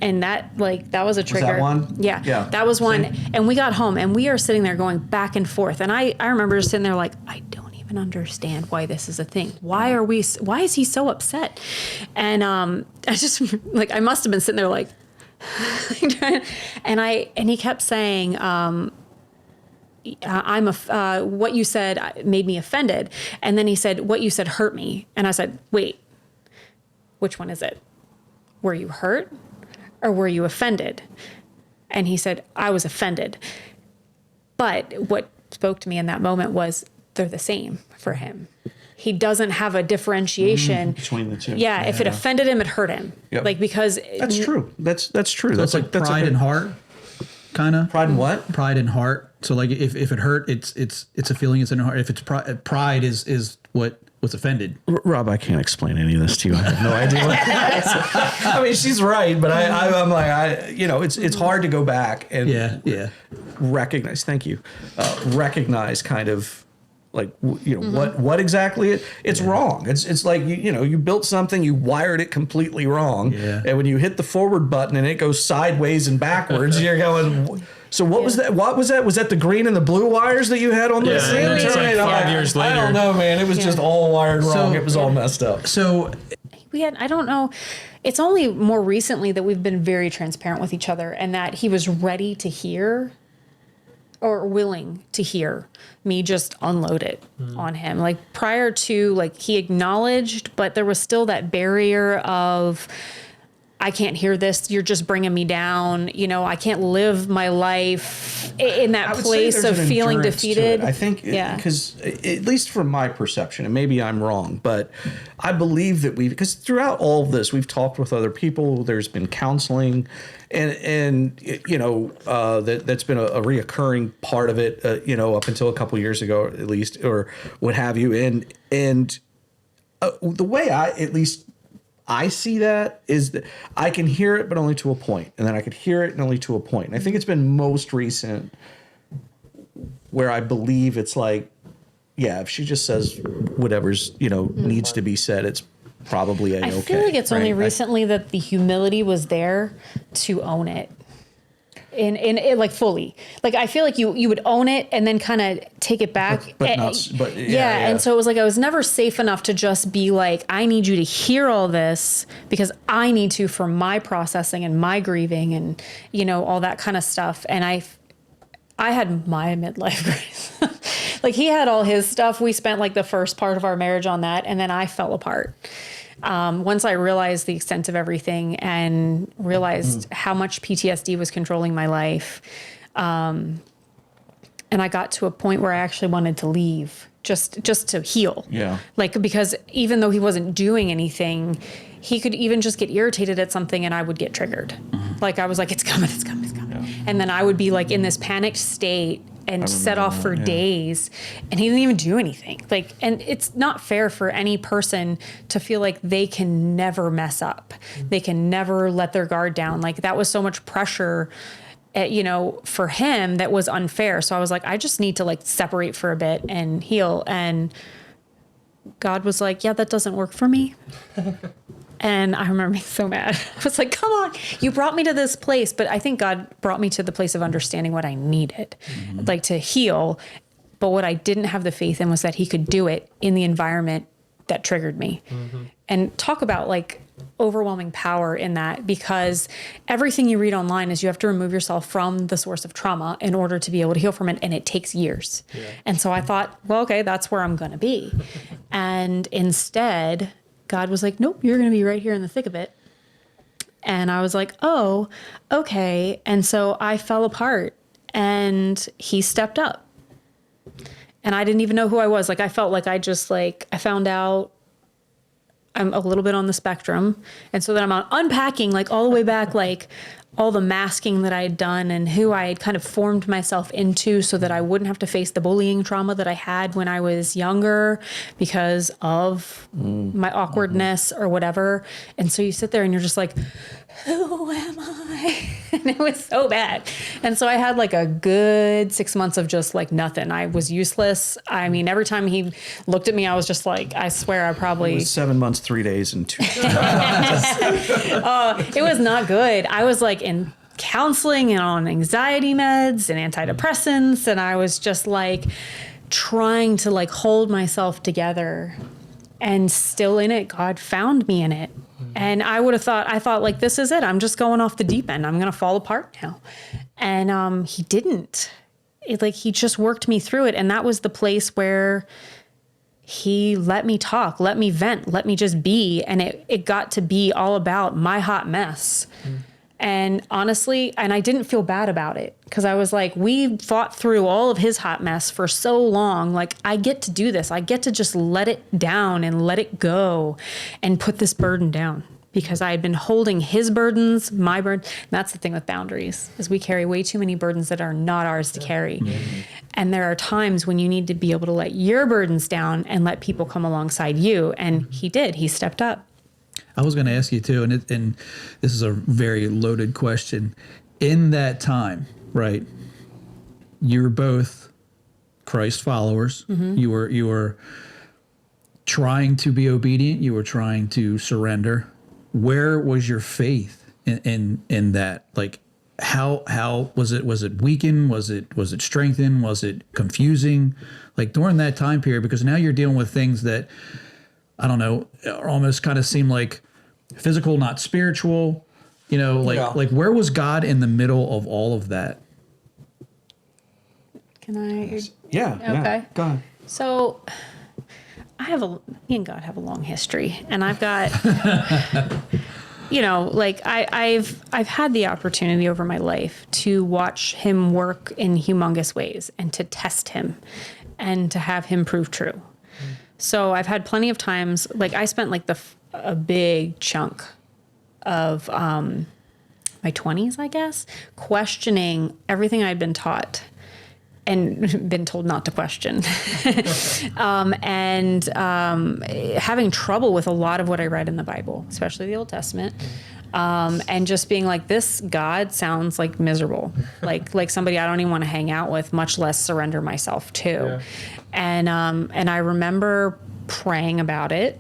And that was a trigger. Was that one? Yeah. That was one. Same. And we got home and we are sitting there going back and forth. And I remember just sitting there like, I don't even understand why this is a thing. Why is he so upset? And I just like, I must have been sitting there like, and he kept saying, what you said made me offended. And then he said, what you said hurt me. And I said, wait, which one is it? Were you hurt? Or were you offended? And he said, I was offended. But what spoke to me in that moment was they're the same for him. He doesn't have a differentiation between the two. Yeah, if it offended him, it hurt him. Yep. Like, because that's true. That's true. So that's like pride and heart, kind of. Pride and what? Pride and heart. So like if it hurt, it's a feeling. It's in the heart. If it's pride is what's offended. Rob, I can't explain any of this to you. I have no idea what that is. I mean, she's right, but I'm like, it's hard to go back and recognize. Thank you. Recognize kind of like, what exactly it's wrong. It's like, you built something, you wired it completely wrong. Yeah. And when you hit the forward button and it goes sideways and backwards, you're going, so what was that? What was that? Was that the green and the blue wires that you had on this thing? It's like 5 years later. I don't know, man. It was just all wired wrong. It was all messed up. So I don't know. It's only more recently that we've been very transparent with each other, and that he was ready to hear or willing to hear me just unload it on him. Like prior to, like, he acknowledged, but there was still that barrier of, I can't hear this. You're just bringing me down. I can't live my life in that place of feeling defeated. I think because at least from my perception, and maybe I'm wrong, but I believe that because throughout all of this, we've talked with other people. There's been counseling, and that's been a reoccurring part of it. Up until a couple years ago, at least, or what have you. And the way I see that is that I can hear it, but only to a point. And then I could hear it and only to a point. And I think it's been most recent where I believe it's like, if she just says whatever's, needs to be said, it's probably A-okay. I feel like it's only recently that the humility was there to own it. In it, like, fully, like, I feel like you would own it and then kind of take it back, and so it was like I was never safe enough to just be like, I need you to hear all this because I need to for my processing and my grieving and all that kind of stuff. And I had my midlife crisis. Like, he had all his stuff. We spent like the first part of our marriage on that, and then I fell apart. Once I realized the extent of everything and realized how much PTSD was controlling my life, and I got to a point where I actually wanted to leave just to heal. Yeah. Like, because even though he wasn't doing anything, he could even just get irritated at something and I would get triggered. Like, I was like, it's coming. Yeah. And then I would be like in this panicked state and set off for days, and he didn't even do anything. Like, and it's not fair for any person to feel like they can never mess up. They can never let their guard down. Like, that was so much pressure, for him, that was unfair. So I was like, I just need to like separate for a bit and heal. And God was like, yeah, that doesn't work for me. And I remember being so mad. I was like, come on, you brought me to this place. But I think God brought me to the place of understanding what I needed, like to heal. But what I didn't have the faith in was that he could do it in the environment that triggered me. And talk about like overwhelming power in that, because everything you read online is you have to remove yourself from the source of trauma in order to be able to heal from it. And it takes years. Yeah. And so I thought, well, okay, that's where I'm going to be. And instead, God was like, nope, you're going to be right here in the thick of it. And I was like, oh, okay. And so I fell apart and he stepped up. And I didn't even know who I was. Like, I felt like I found out I'm a little bit on the spectrum. And so then I'm unpacking like all the way back, like all the masking that I had done and who I had kind of formed myself into so that I wouldn't have to face the bullying trauma that I had when I was younger because of my awkwardness or whatever. And so you sit there and you're just like, who am I? And it was so bad. And so I had like a good 6 months of just like nothing. I was useless. I mean, every time he looked at me, I was just like, I swear I probably... It was 7 months, 3 days, and 2 days. It was not good. I was like in counseling and on anxiety meds and antidepressants. And I was just like trying to like hold myself together, and still in it, God found me in it. And I thought like, this is it. I'm just going off the deep end. I'm going to fall apart now. And he didn't. He just worked me through it. And that was the place where he let me talk, let me vent, let me just be. And it got to be all about my hot mess. And honestly, and I didn't feel bad about it, because I was like, we fought through all of his hot mess for so long. Like, I get to do this. I get to just let it down and let it go and put this burden down, because I had been holding his burdens, my burden. And that's the thing with boundaries, is we carry way too many burdens that are not ours to carry. And there are times when you need to be able to let your burdens down and let people come alongside you. And he did. He stepped up. I was going to ask you too, and this is a very loaded question. In that time, right, you were both Christ followers. You were trying to be obedient. You were trying to surrender. Where was your faith in that? Like, how was it? Was it weakened? Was it strengthened? Was it confusing? Like, during that time period, because now you're dealing with things that, I don't know, almost kind of seem like physical, not spiritual, like where was God in the middle of all of that? Can I? Yeah. Okay. Yeah. Go ahead. So me and God have a long history, and I've got, I've had the opportunity over my life to watch him work in humongous ways and to test him and to have him prove true. So I've had plenty of times, like I spent like a big chunk of my 20s, I guess, questioning everything I'd been taught and been told not to question. and having trouble with a lot of what I read in the Bible, especially the Old Testament. And just being like, this God sounds like miserable, like somebody I don't even want to hang out with, much less surrender myself to. Yeah. And I remember praying about it.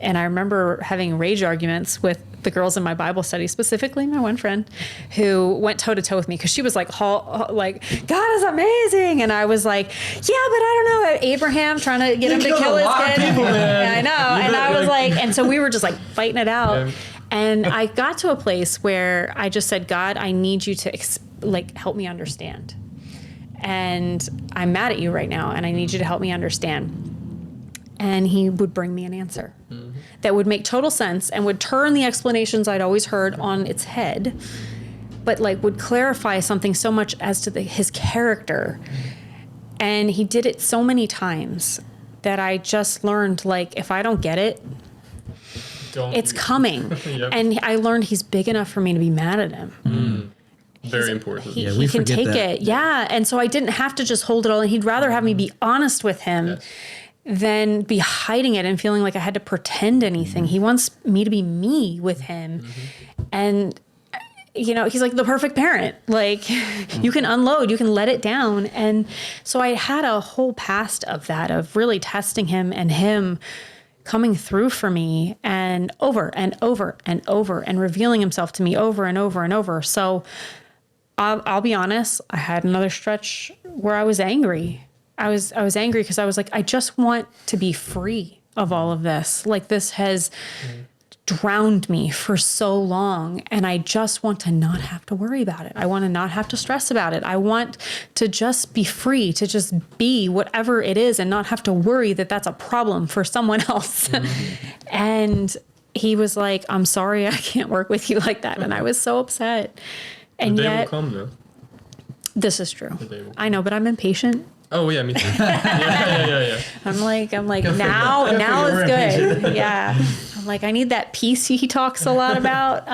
And I remember having rage arguments with the girls in my Bible study, specifically my one friend who went toe to toe with me, because she was like, God is amazing. And I was like, yeah, but I don't know, Abraham trying to get him to kill his kid. Yeah, I know. And I was like, and so we were just like fighting it out. Yeah. And I got to a place where I just said, God, I need you to help me understand. And I'm mad at you right now, and I need you to help me understand. and he would bring me an answer that would make total sense and would turn the explanations I'd always heard on its head, but like would clarify something so much as to his character. And he did it so many times that I just learned, like, if I don't get it, it's coming. Yep. And I learned he's big enough for me to be mad at him. Very important. He can take it. Yeah. And so I didn't have to just hold it all. And he'd rather have me be honest with him than be hiding it and feeling like I had to pretend anything. He wants me to be me with him. And, you know, he's like the perfect parent. Like, you can unload, you can let it down. And so I had a whole past of that, of really testing him and him coming through for me and over and over and over and revealing himself to me over and over and over. So I'll be honest, I had another stretch where I was angry. I was angry because I was like, I just want to be free of all of this. Like, this has drowned me for so long, and I just want to not have to worry about it. I want to not have to stress about it. I want to just be free, to just be whatever it is and not have to worry that that's a problem for someone else. And he was like, I'm sorry, I can't work with you like that. And I was so upset. And the day yet, will come, though. this is true. I know, but I'm impatient. Oh yeah, me too. Yeah. I'm like now is good. Yeah. I'm like, I need that peace he talks a lot about.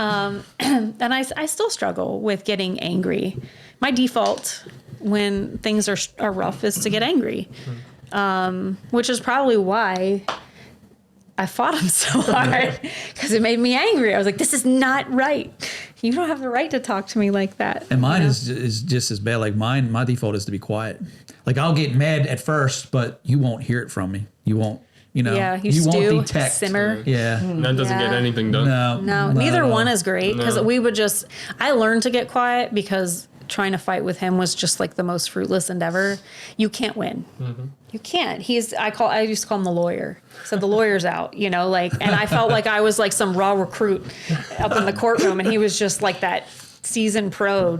And I still struggle with getting angry. My default when things are rough is to get angry, which is probably why I fought him so hard, because it made me angry. I was like, this is not right. You don't have the right to talk to me like that. And mine is just as bad. Like my default is to be quiet. Like, I'll get mad at first, but you won't hear it from me. You won't, you know. Yeah, you stew, won't detect. simmer. Yeah. That doesn't get anything done. No, neither one is great, because No. I learned to get quiet because trying to fight with him was just like the most fruitless endeavor. You can't win. You can't. I used to call him the lawyer. So the lawyer's out, you know, like, and I felt like I was like some raw recruit up in the courtroom, and he was just like that seasoned pro,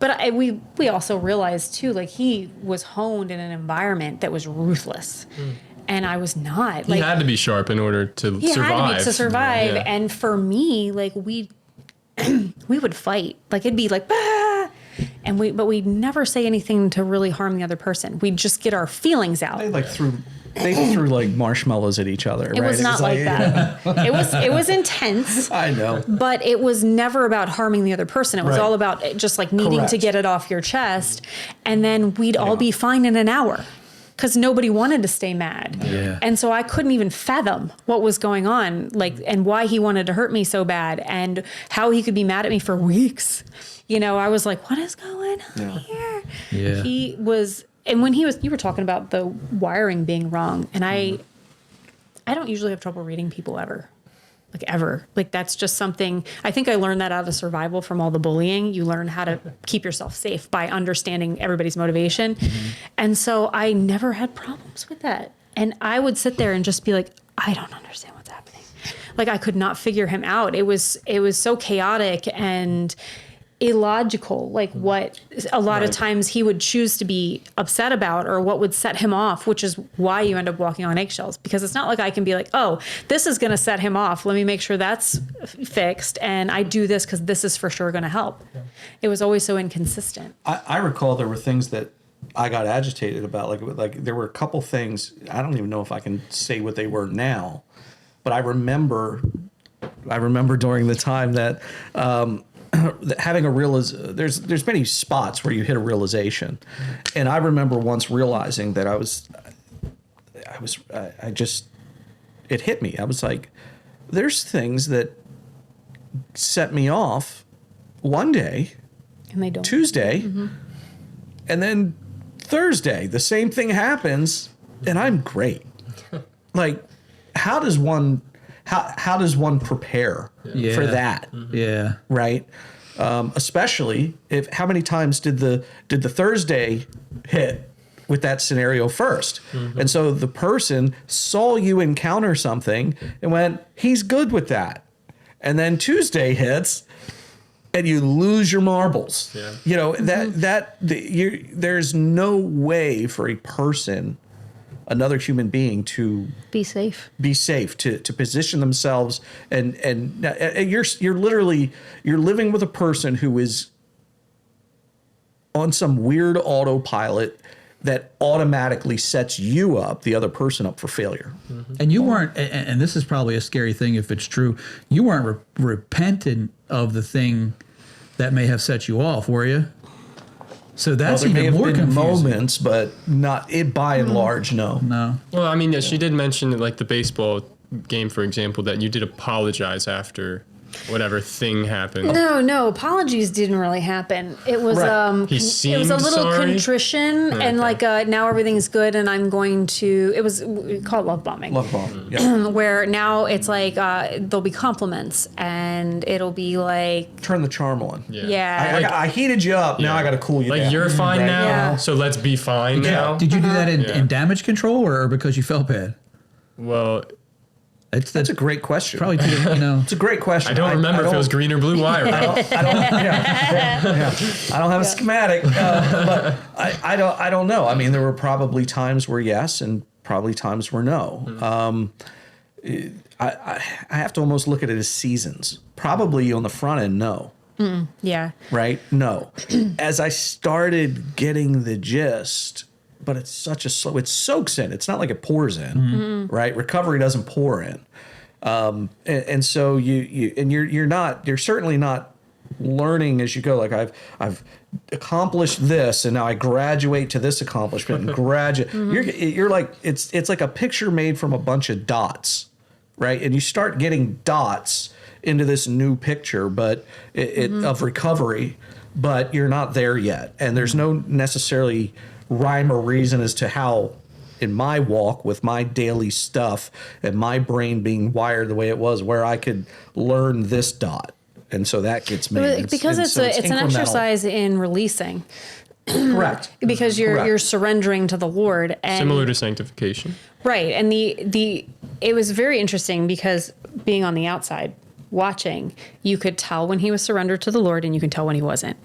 but we also realized too, like, he was honed in an environment that was ruthless. And I was not. He had to be sharp in order to survive. Yeah. And for me, like, we would fight. Like, it'd be like, bah! But we'd never say anything to really harm the other person. We'd just get our feelings out. They threw like marshmallows at each other. It was not like that. It was intense. I know. But it was never about harming the other person. It was all about just like needing to get it off your chest. And then we'd all be fine in an hour, because nobody wanted to stay mad. Yeah. And so I couldn't even fathom what was going on, like, and why he wanted to hurt me so bad, and how he could be mad at me for weeks. You know, I was like, what is going on here? Yeah. He was, and when you were talking about the wiring being wrong, and I don't usually have trouble reading people ever. Like, that's just something, I think I learned that out of survival from all the bullying. You learn how to keep yourself safe by understanding everybody's motivation. And so I never had problems with that. And I would sit there and just be like, I don't understand what's happening. Like, I could not figure him out. It was so chaotic and illogical, like what a lot of times he would choose to be upset about, or what would set him off, which is why you end up walking on eggshells, because it's not like I can be like, oh, this is going to set him off, let me make sure that's fixed, and I do this because this is for sure going to help. It was always so inconsistent. I recall there were things that I got agitated about. Like there were a couple things, I don't even know if I can say what they were now, but I remember during the time that having there's many spots where you hit a realization, and I remember once realizing that it hit me. I was like, there's things that set me off one day, And they don't. Tuesday, and then Thursday the same thing happens, and I'm great. Like, how does one prepare for that? Yeah. Right. Especially if, how many times did the Thursday hit with that scenario first? And so the person saw you encounter something and went, he's good with that. And then Tuesday hits and you lose your marbles. Yeah. You know, there's no way for a person another human being to Be safe. to position themselves, and you're literally living with a person who is on some weird autopilot that automatically sets you up, the other person up, for failure. And you weren't, and this is probably a scary thing if it's true, you weren't repentant of the thing that may have set you off, were you? So that's There may even have more been confusing. moments, but not it by and large. No. Well, I mean, yeah, she did mention like the baseball game, for example, that you did apologize after whatever thing happened. No, apologies didn't really happen. It was Right. He it was a seemed little sorry? contrition and like now everything's good and I'm going to. It was we call it love bombing. Love bomb. Yeah. Where now it's like there'll be compliments and it'll be like Turn the charm on. yeah. I heated you up. Now I got to cool you Like down. you're fine Right. now, Yeah. so let's be fine now. Did you do that Yeah. in damage control or because you felt bad? Well, That's a great question. probably too, It's a great question. I don't remember if it was green or blue wire. I don't have a schematic, but I don't know. I mean, there were probably times where yes, and probably times where no. I have to almost look at it as seasons. Probably on the front end, no. Yeah. Right? No. As I started getting the gist, but it's such a slow, it soaks in. It's not like it pours in, right? Recovery doesn't pour in. And so you're certainly not learning as you go. Like I've accomplished this and now I graduate to this accomplishment and graduate. You're like, it's like a picture made from a bunch of dots, right? And you start getting dots into this new picture, but of recovery, but you're not there yet. And there's no necessarily rhyme or reason as to how, in my walk with my daily stuff and my brain being wired the way it was, where I could learn this dot. And so that gets made. Because it's an incremental. exercise in releasing. Correct. Because you're Correct. surrendering to the Lord. And Similar to sanctification. right. And it was very interesting because being on the outside watching, you could tell when he was surrendered to the Lord and you could tell when he wasn't.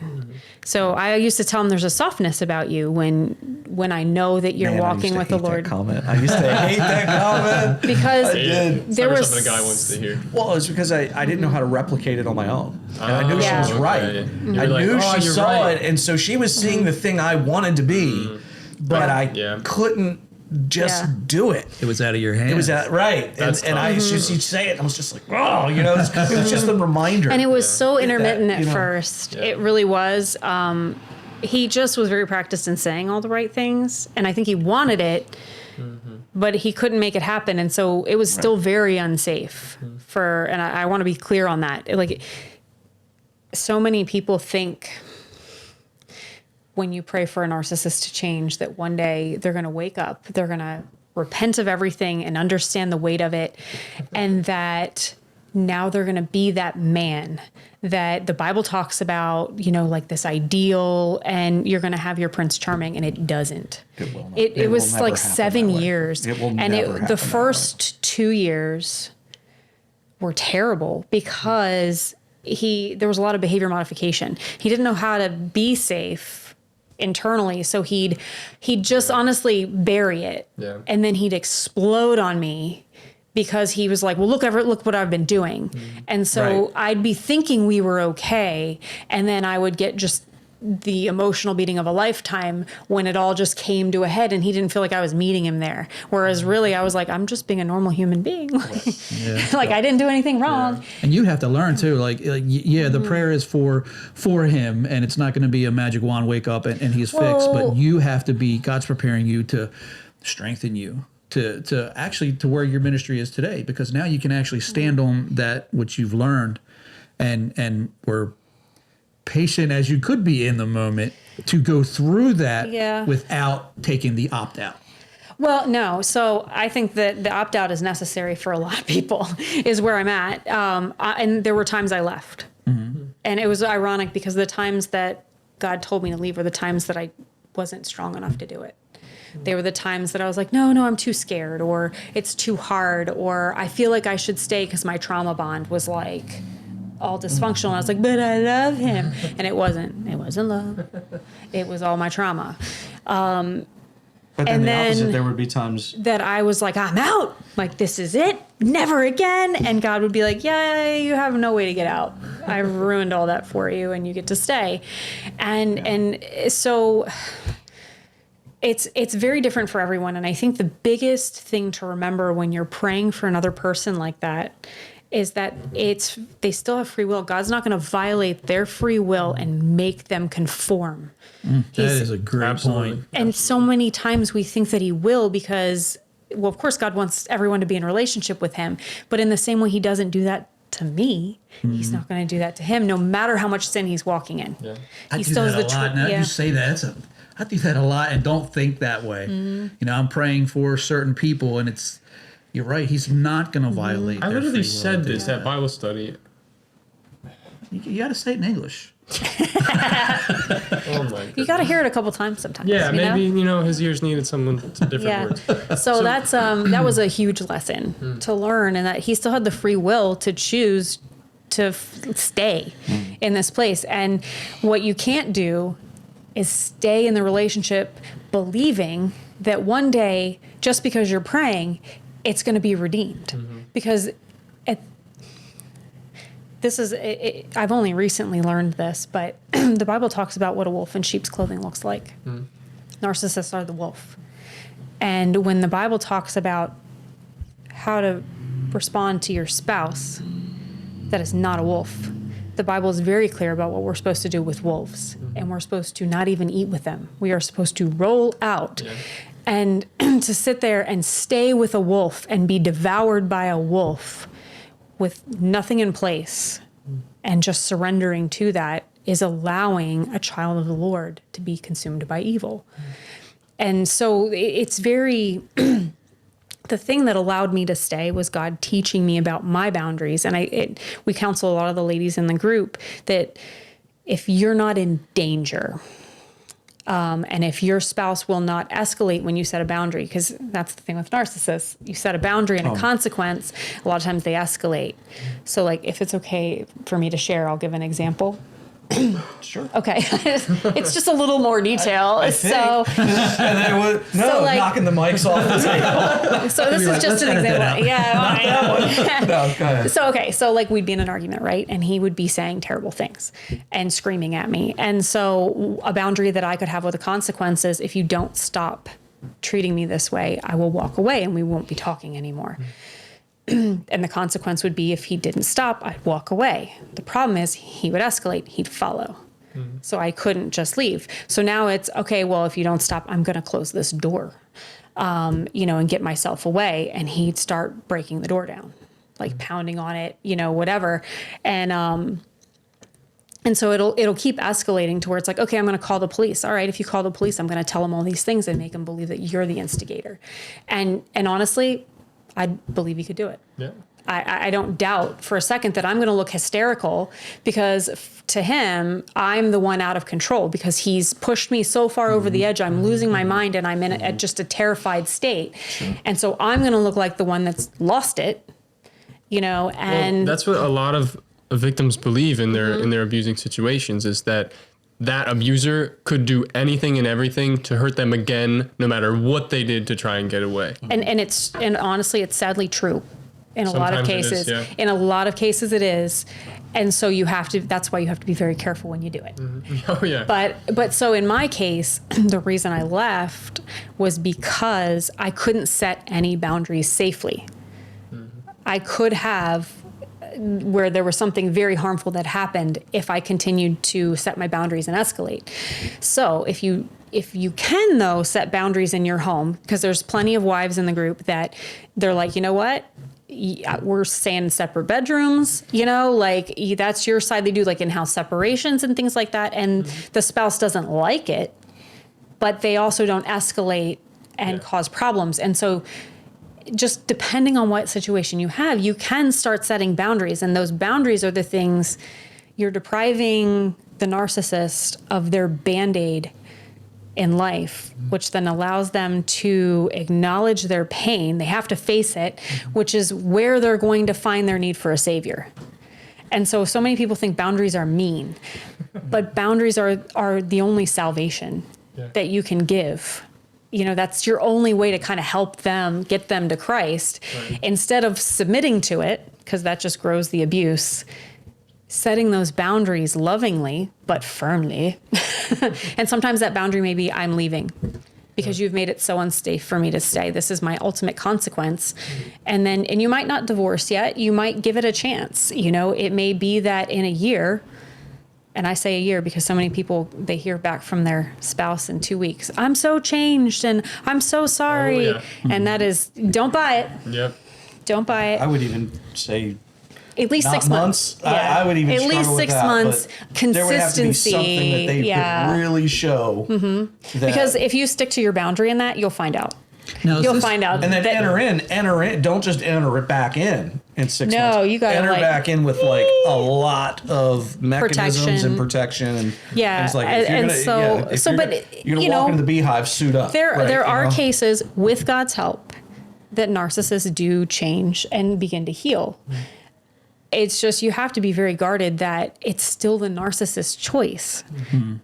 So I used to tell him there's a softness about you when I know that you're Man, I used walking to with the hate that Lord. comment. I used to hate that comment. Because It's there never was something a guy wants to hear. Well, it's because I didn't know how to replicate it on my own. And I knew she Yeah. was right. Okay. Mm-hmm. I You're like, knew "Oh, she you're saw right." it. And so she was seeing the thing I wanted to be, but I Yeah. couldn't just Yeah. do it. it was out of your hands. It was right. That's And I tough. she'd say it, and I was just like, oh, it was just a reminder. And it was so intermittent that, at first. Yeah. It really was. He just was very practiced in saying all the right things. And I think he wanted it, but he couldn't make it happen. And so it was still very unsafe and I want to be clear on that. Like, so many people think when you pray for a narcissist to change that one day they're going to wake up, they're going to repent of everything and understand the weight of it. And that now they're going to be that man that the Bible talks about, like this ideal, and you're going to have your Prince Charming, and it doesn't. It will not. It It will was never like happen 7 that way. years. It will and never happen the that first 2 years were terrible because there was a lot of behavior modification. He didn't know how to be safe internally, so he'd just honestly bury it, and then he'd explode on me because he was like, well, look what I've been doing. And so Right. I'd be thinking we were okay, and then I would get just the emotional beating of a lifetime when it all just came to a head, and he didn't feel like I was meeting him there. Whereas really I was like, I'm just being a normal human being. Like I didn't do anything wrong. And you have to learn too, the prayer is for him, and it's not going to be a magic wand, wake up and he's fixed. But you have to be, God's preparing you to strengthen you to actually to where your ministry is today, because now you can actually stand on that which you've learned, and we're patient as you could be in the moment to go through that without taking the opt out. Well, no. So I think that the opt-out is necessary for a lot of people is where I'm at. And there were times I left. And it was ironic because the times that God told me to leave were the times that I wasn't strong enough to do it. They were the times that I was like, no, I'm too scared, or it's too hard, or I feel like I should stay because my trauma bond was like all dysfunctional. And I was like, but I love him. And it wasn't love. It was all my trauma. But then the opposite, there would be times that I was like, I'm out. Like, this is it. Never again. And God would be like, yeah, you have no way to get out. I've ruined all that for you and you get to stay. And so it's very different for everyone. And I think the biggest thing to remember when you're praying for another person like that is that they still have free will. God's not going to violate their free will and make them conform. That is a great point. And so many times we think that he will because, well, of course, God wants everyone to be in a relationship with him. But in the same way he doesn't do that to me, he's not going to do that to him, no matter how much sin he's walking in. Yeah. I do that a lot. Now you say that, I do that a lot and don't think that way. You know, I'm praying for certain people and you're right, he's not going to violate I their literally free will said this at Bible study. You got to say it in English. Oh my God. You got to hear it a couple times sometimes. Yeah, maybe, know? His ears needed some different words. So that's that was a huge lesson to learn, and that he still had the free will to choose to stay in this place. And what you can't do is stay in the relationship believing that one day, just because you're praying, it's going to be redeemed. Because I've only recently learned this, but the Bible talks about what a wolf in sheep's clothing looks like. Narcissists are the wolf. And when the Bible talks about how to respond to your spouse that is not a wolf, the Bible is very clear about what we're supposed to do with wolves. And we're supposed to not even eat with them. We are supposed to roll out. And to sit there and stay with a wolf and be devoured by a wolf with nothing in place and just surrendering to that is allowing a child of the Lord to be consumed by evil. And so it's very, the thing that allowed me to stay was God teaching me about my boundaries. And we counsel a lot of the ladies in the group that if you're not in danger, and if your spouse will not escalate when you set a boundary, because that's the thing with narcissists, you set a boundary and a consequence, a lot of times they escalate. So like, if it's okay for me to share, I'll give an example. Sure. Okay. It's just a little more detail. I think. Knocking the mics off the table. So this is just an example. Yeah. No, go ahead. So, okay. So like we'd be in an argument, right? And he would be saying terrible things and screaming at me. And so a boundary that I could have with the consequences, if you don't stop treating me this way, I will walk away and we won't be talking anymore. And the consequence would be if he didn't stop, I'd walk away. The problem is he would escalate, he'd follow. So I couldn't just leave. So now it's, okay, well, if you don't stop, I'm going to close this door, and get myself away. And he'd start breaking the door down, like pounding on it, whatever. And so it'll keep escalating to where it's like, okay, I'm going to call the police. All right, if you call the police, I'm going to tell them all these things and make them believe that you're the instigator. And honestly, I believe he could do it. Yeah. I don't doubt for a second that I'm going to look hysterical because to him, I'm the one out of control because he's pushed me so far over the edge. I'm losing my mind and I'm in just a terrified state. Sure. And so I'm going to look like the one that's lost it, and well, that's what a lot of victims believe in their abusing situations is that abuser could do anything and everything to hurt them again, no matter what they did to try and get away. And honestly, it's sadly true in a lot of cases. In a lot of cases it is. And so that's why you have to be very careful when you do it. Oh yeah. But so in my case, the reason I left was because I couldn't set any boundaries safely. I could have, where there was something very harmful that happened if I continued to set my boundaries and escalate. So if you can, though, set boundaries in your home, because there's plenty of wives in the group that they're like, you know what? We're staying in separate bedrooms, that's your side. They do like in-house separations and things like that. And the spouse doesn't like it, but they also don't escalate and cause problems. And so just depending on what situation you have, you can start setting boundaries. And those boundaries are the things you're depriving the narcissist of their Band-Aid in life, which then allows them to acknowledge their pain. They have to face it, which is where they're going to find their need for a savior. And so many people think boundaries are mean, but boundaries are the only salvation that you can give that's your only way to kind of help them, get them to Christ. Right. Instead of submitting to it, because that just grows the abuse, setting those boundaries lovingly, but firmly. And sometimes that boundary may be, I'm leaving because you've made it so unsafe for me to stay. This is my ultimate consequence. And you might not divorce yet. You might give it a chance. It may be that in a year, and I say a year because so many people, they hear back from their spouse in 2 weeks. I'm so changed and I'm so sorry. Oh, yeah. And that is, don't buy it. Yep. Don't buy it. I would even say at least 6 months. Yeah. I would even at least 6 months. Consistency. There would have to be something that they could really show. Mm-hmm. Because if you stick to your boundary in that, you'll find out. You'll find out. And then enter in. Don't just enter it back in 6 months. No, you got to enter back in with a lot of mechanisms and protection and things like that. You're gonna walk into the beehive, suit up. There are cases with God's help that narcissists do change and begin to heal. It's just you have to be very guarded that it's still the narcissist's choice,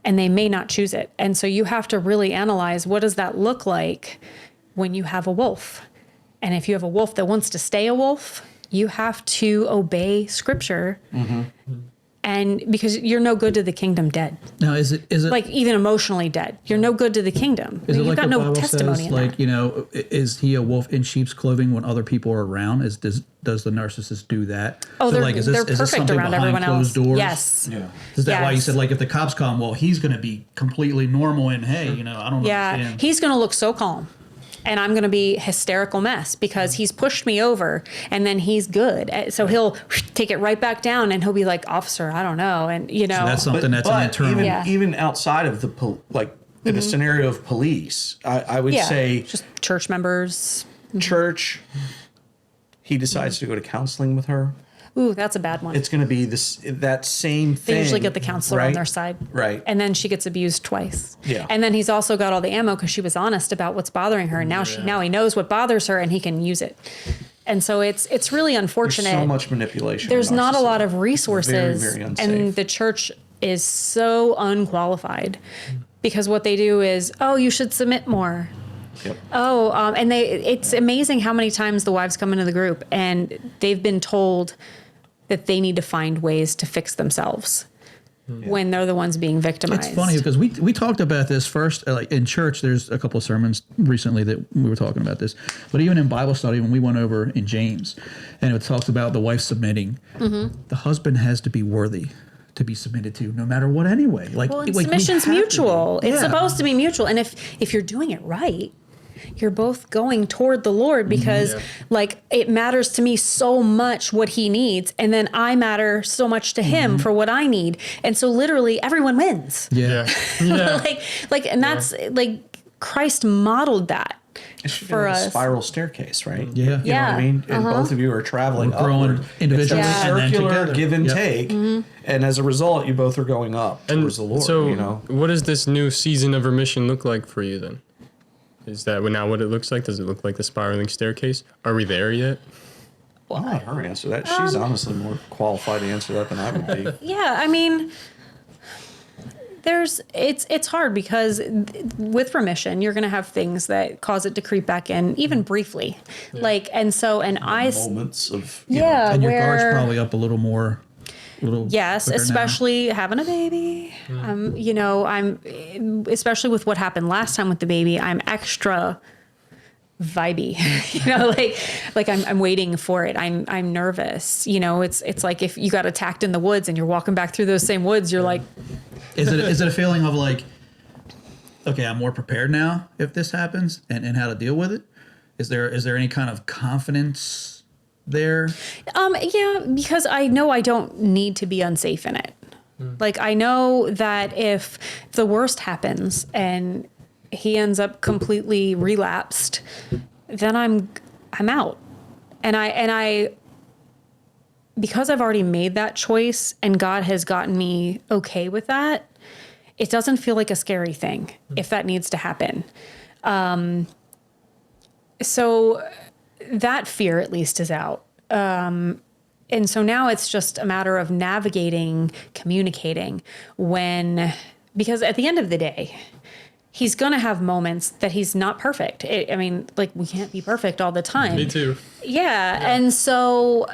and they may not choose it. And so you have to really analyze, what does that look like when you have a wolf? And if you have a wolf that wants to stay a wolf, you have to obey scripture. And because you're no good to the kingdom dead. Now, is it like even emotionally dead? You're no good to the kingdom. Is it You've like got the no Bible testimony says, in that. Is he a wolf in sheep's clothing when other people are around? Does the narcissist do that? Oh, so they're perfect around everyone else. Doors? Yes. Yeah. Is that why you said, if the cops come, well, he's going to be completely normal and hey, I don't understand. He's going to look so calm. And I'm going to be a hysterical mess because he's pushed me over and then he's good. So he'll take it right back down and he'll be like, officer, I don't know. And, So that's something that's an internal. Even outside of in a scenario of police, I would say. Just church members. Church, he decides to go to counseling with her. Ooh, that's a bad one. It's going to be that same thing. They usually get the counselor on their side. Right. And then she gets abused twice. Yeah. And then he's also got all the ammo because she was honest about what's bothering her. And now he knows what bothers her and he can use it. And so it's really unfortunate. There's so much manipulation. There's not a lot of resources. Very, very unsafe. And the church is so unqualified because what they do is, you should submit more. Yep. And it's amazing how many times the wives come into the group and they've been told that they need to find ways to fix themselves when they're the ones being victimized. It's funny because we talked about this first, in church. There's a couple of sermons recently that we were talking about this, but even in Bible study when we went over in James, and it talks about the wife submitting, the husband has to be worthy to be submitted to, no matter what. Anyway, submission's mutual. It's supposed to be mutual, and if you're doing it right, you're both going toward the Lord because it matters to me so much what he needs. And then I matter so much to him for what I need. And so literally everyone wins. Yeah. And that's Christ modeled that for us. A spiral staircase, right? Yeah. You know what I mean? And both of you are traveling growing upward. individually. It's a circular give and take. And as a result, you both are going up towards the Lord. So what does this new season of remission look like for you then? Is that now what it looks like? Does it look like the spiraling staircase? Are we there yet? Well, I'll let her answer that. She's honestly more qualified to answer that than I would be. Yeah, I mean, it's hard because with remission, you're going to have things that cause it to creep back in, even briefly. Moments of and your guard's probably up a little more. Yes, especially having a baby. I'm especially with what happened last time with the baby. I'm extra vibey. I'm waiting for it. I'm nervous. It's like if you got attacked in the woods and you're walking back through those same woods, you're like. Is it a feeling of okay, I'm more prepared now if this happens and how to deal with it? Is there any kind of confidence there? Because I know I don't need to be unsafe in it. I know that if the worst happens and he ends up completely relapsed, then I'm out. And I because I've already made that choice and God has gotten me okay with that, it doesn't feel like a scary thing if that needs to happen. So that fear at least is out. And so now it's just a matter of navigating, communicating because at the end of the day, he's going to have moments that he's not perfect. I mean, like, we can't be perfect all the time. Me too. Yeah. And so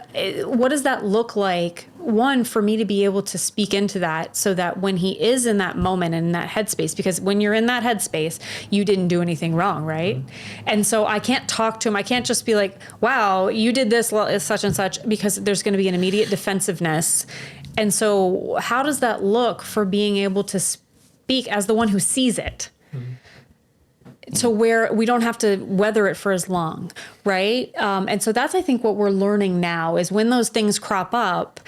what does that look like? One, for me to be able to speak into that so that when he is in that moment and in that headspace, because when you're in that headspace, you didn't do anything wrong, right? And so I can't talk to him. I can't just be like, wow, you did this such and such, because there's going to be an immediate defensiveness. And so how does that look for being able to speak as the one who sees it? So where we don't have to weather it for as long, right? And so that's, I think, what we're learning now is when those things crop up,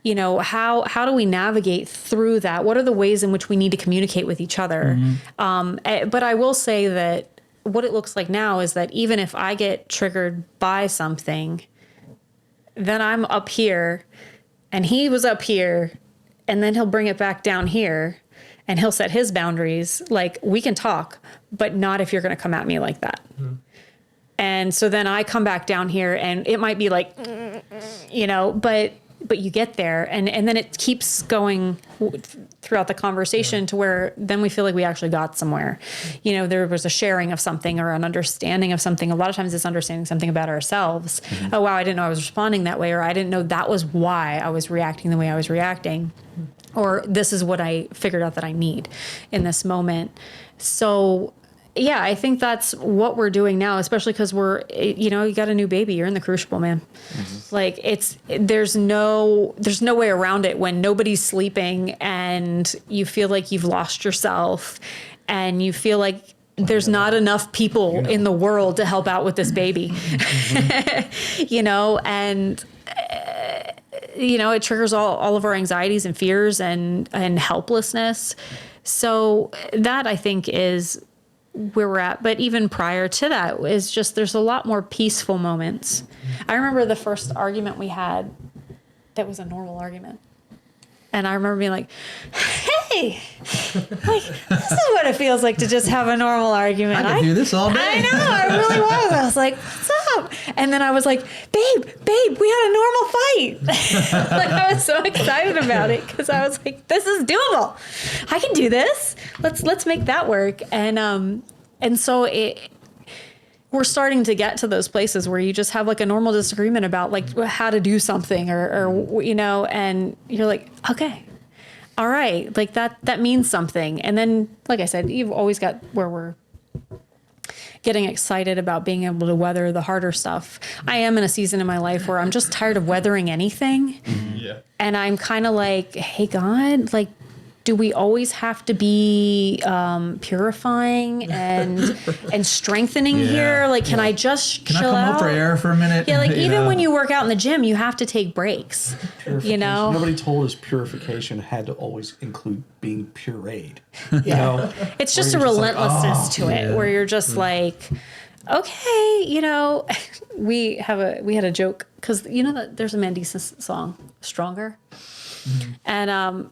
you know, how do we navigate through that? What are the ways in which we need to communicate with each other? But I will say that what it looks like now is that even if I get triggered by something, then I'm up here and he was up here, and then he'll bring it back down here. And he'll set his boundaries, like, we can talk, but not if you're going to come at me like that. And so then I come back down here, and it might be like, you know, but you get there, and then it keeps going throughout the conversation to where then we feel like we actually got somewhere. You know, there was a sharing of something or an understanding of something. A lot of times it's understanding something about ourselves. Oh, wow, I didn't know I was responding that way, or I didn't know that was why I was reacting the way I was reacting. Or this is what I figured out that I need in this moment. So, yeah, I think that's what we're doing now, especially because we're, you know, you got a new baby, you're in the crucible, man. Like, there's no way around it when nobody's sleeping and you feel like you've lost yourself and you feel like there's not enough people in the world to help out with this baby, you know, and you know, it triggers all of our anxieties and fears and helplessness. So that, I think, is where we're at. But even prior to that is just, there's a lot more peaceful moments. I remember the first argument we had that was a normal argument. And I remember being like, hey, like, this is what it feels like to just have a normal argument. I could do this all day. I know, I really was. I was like, what's up? And then I was like, babe, we had a normal fight. Like, I was so excited about it because I was like, this is doable. I can do this. Let's make that work. And so we're starting to get to those places where you just have like a normal disagreement about like how to do something or you know, and you're like, okay, all right, like that means something. And then, like I said, you've always got where we're getting excited about being able to weather the harder stuff. I am in a season in my life where I'm just tired of weathering anything. Yeah. And I'm kind of like, hey, God, like, do we always have to be purifying and strengthening here? Like, can I just Can chill I come out? up for air for a minute? Yeah, like You even know? when you work out in the gym, you have to take breaks. You know, Nobody told us purification had to always include being pureed. You know, it's just a Where you're just like, relentlessness to it, yeah. where you're just like, okay, you know, we had a joke because you know that there's a Mendeecees song, "Stronger," and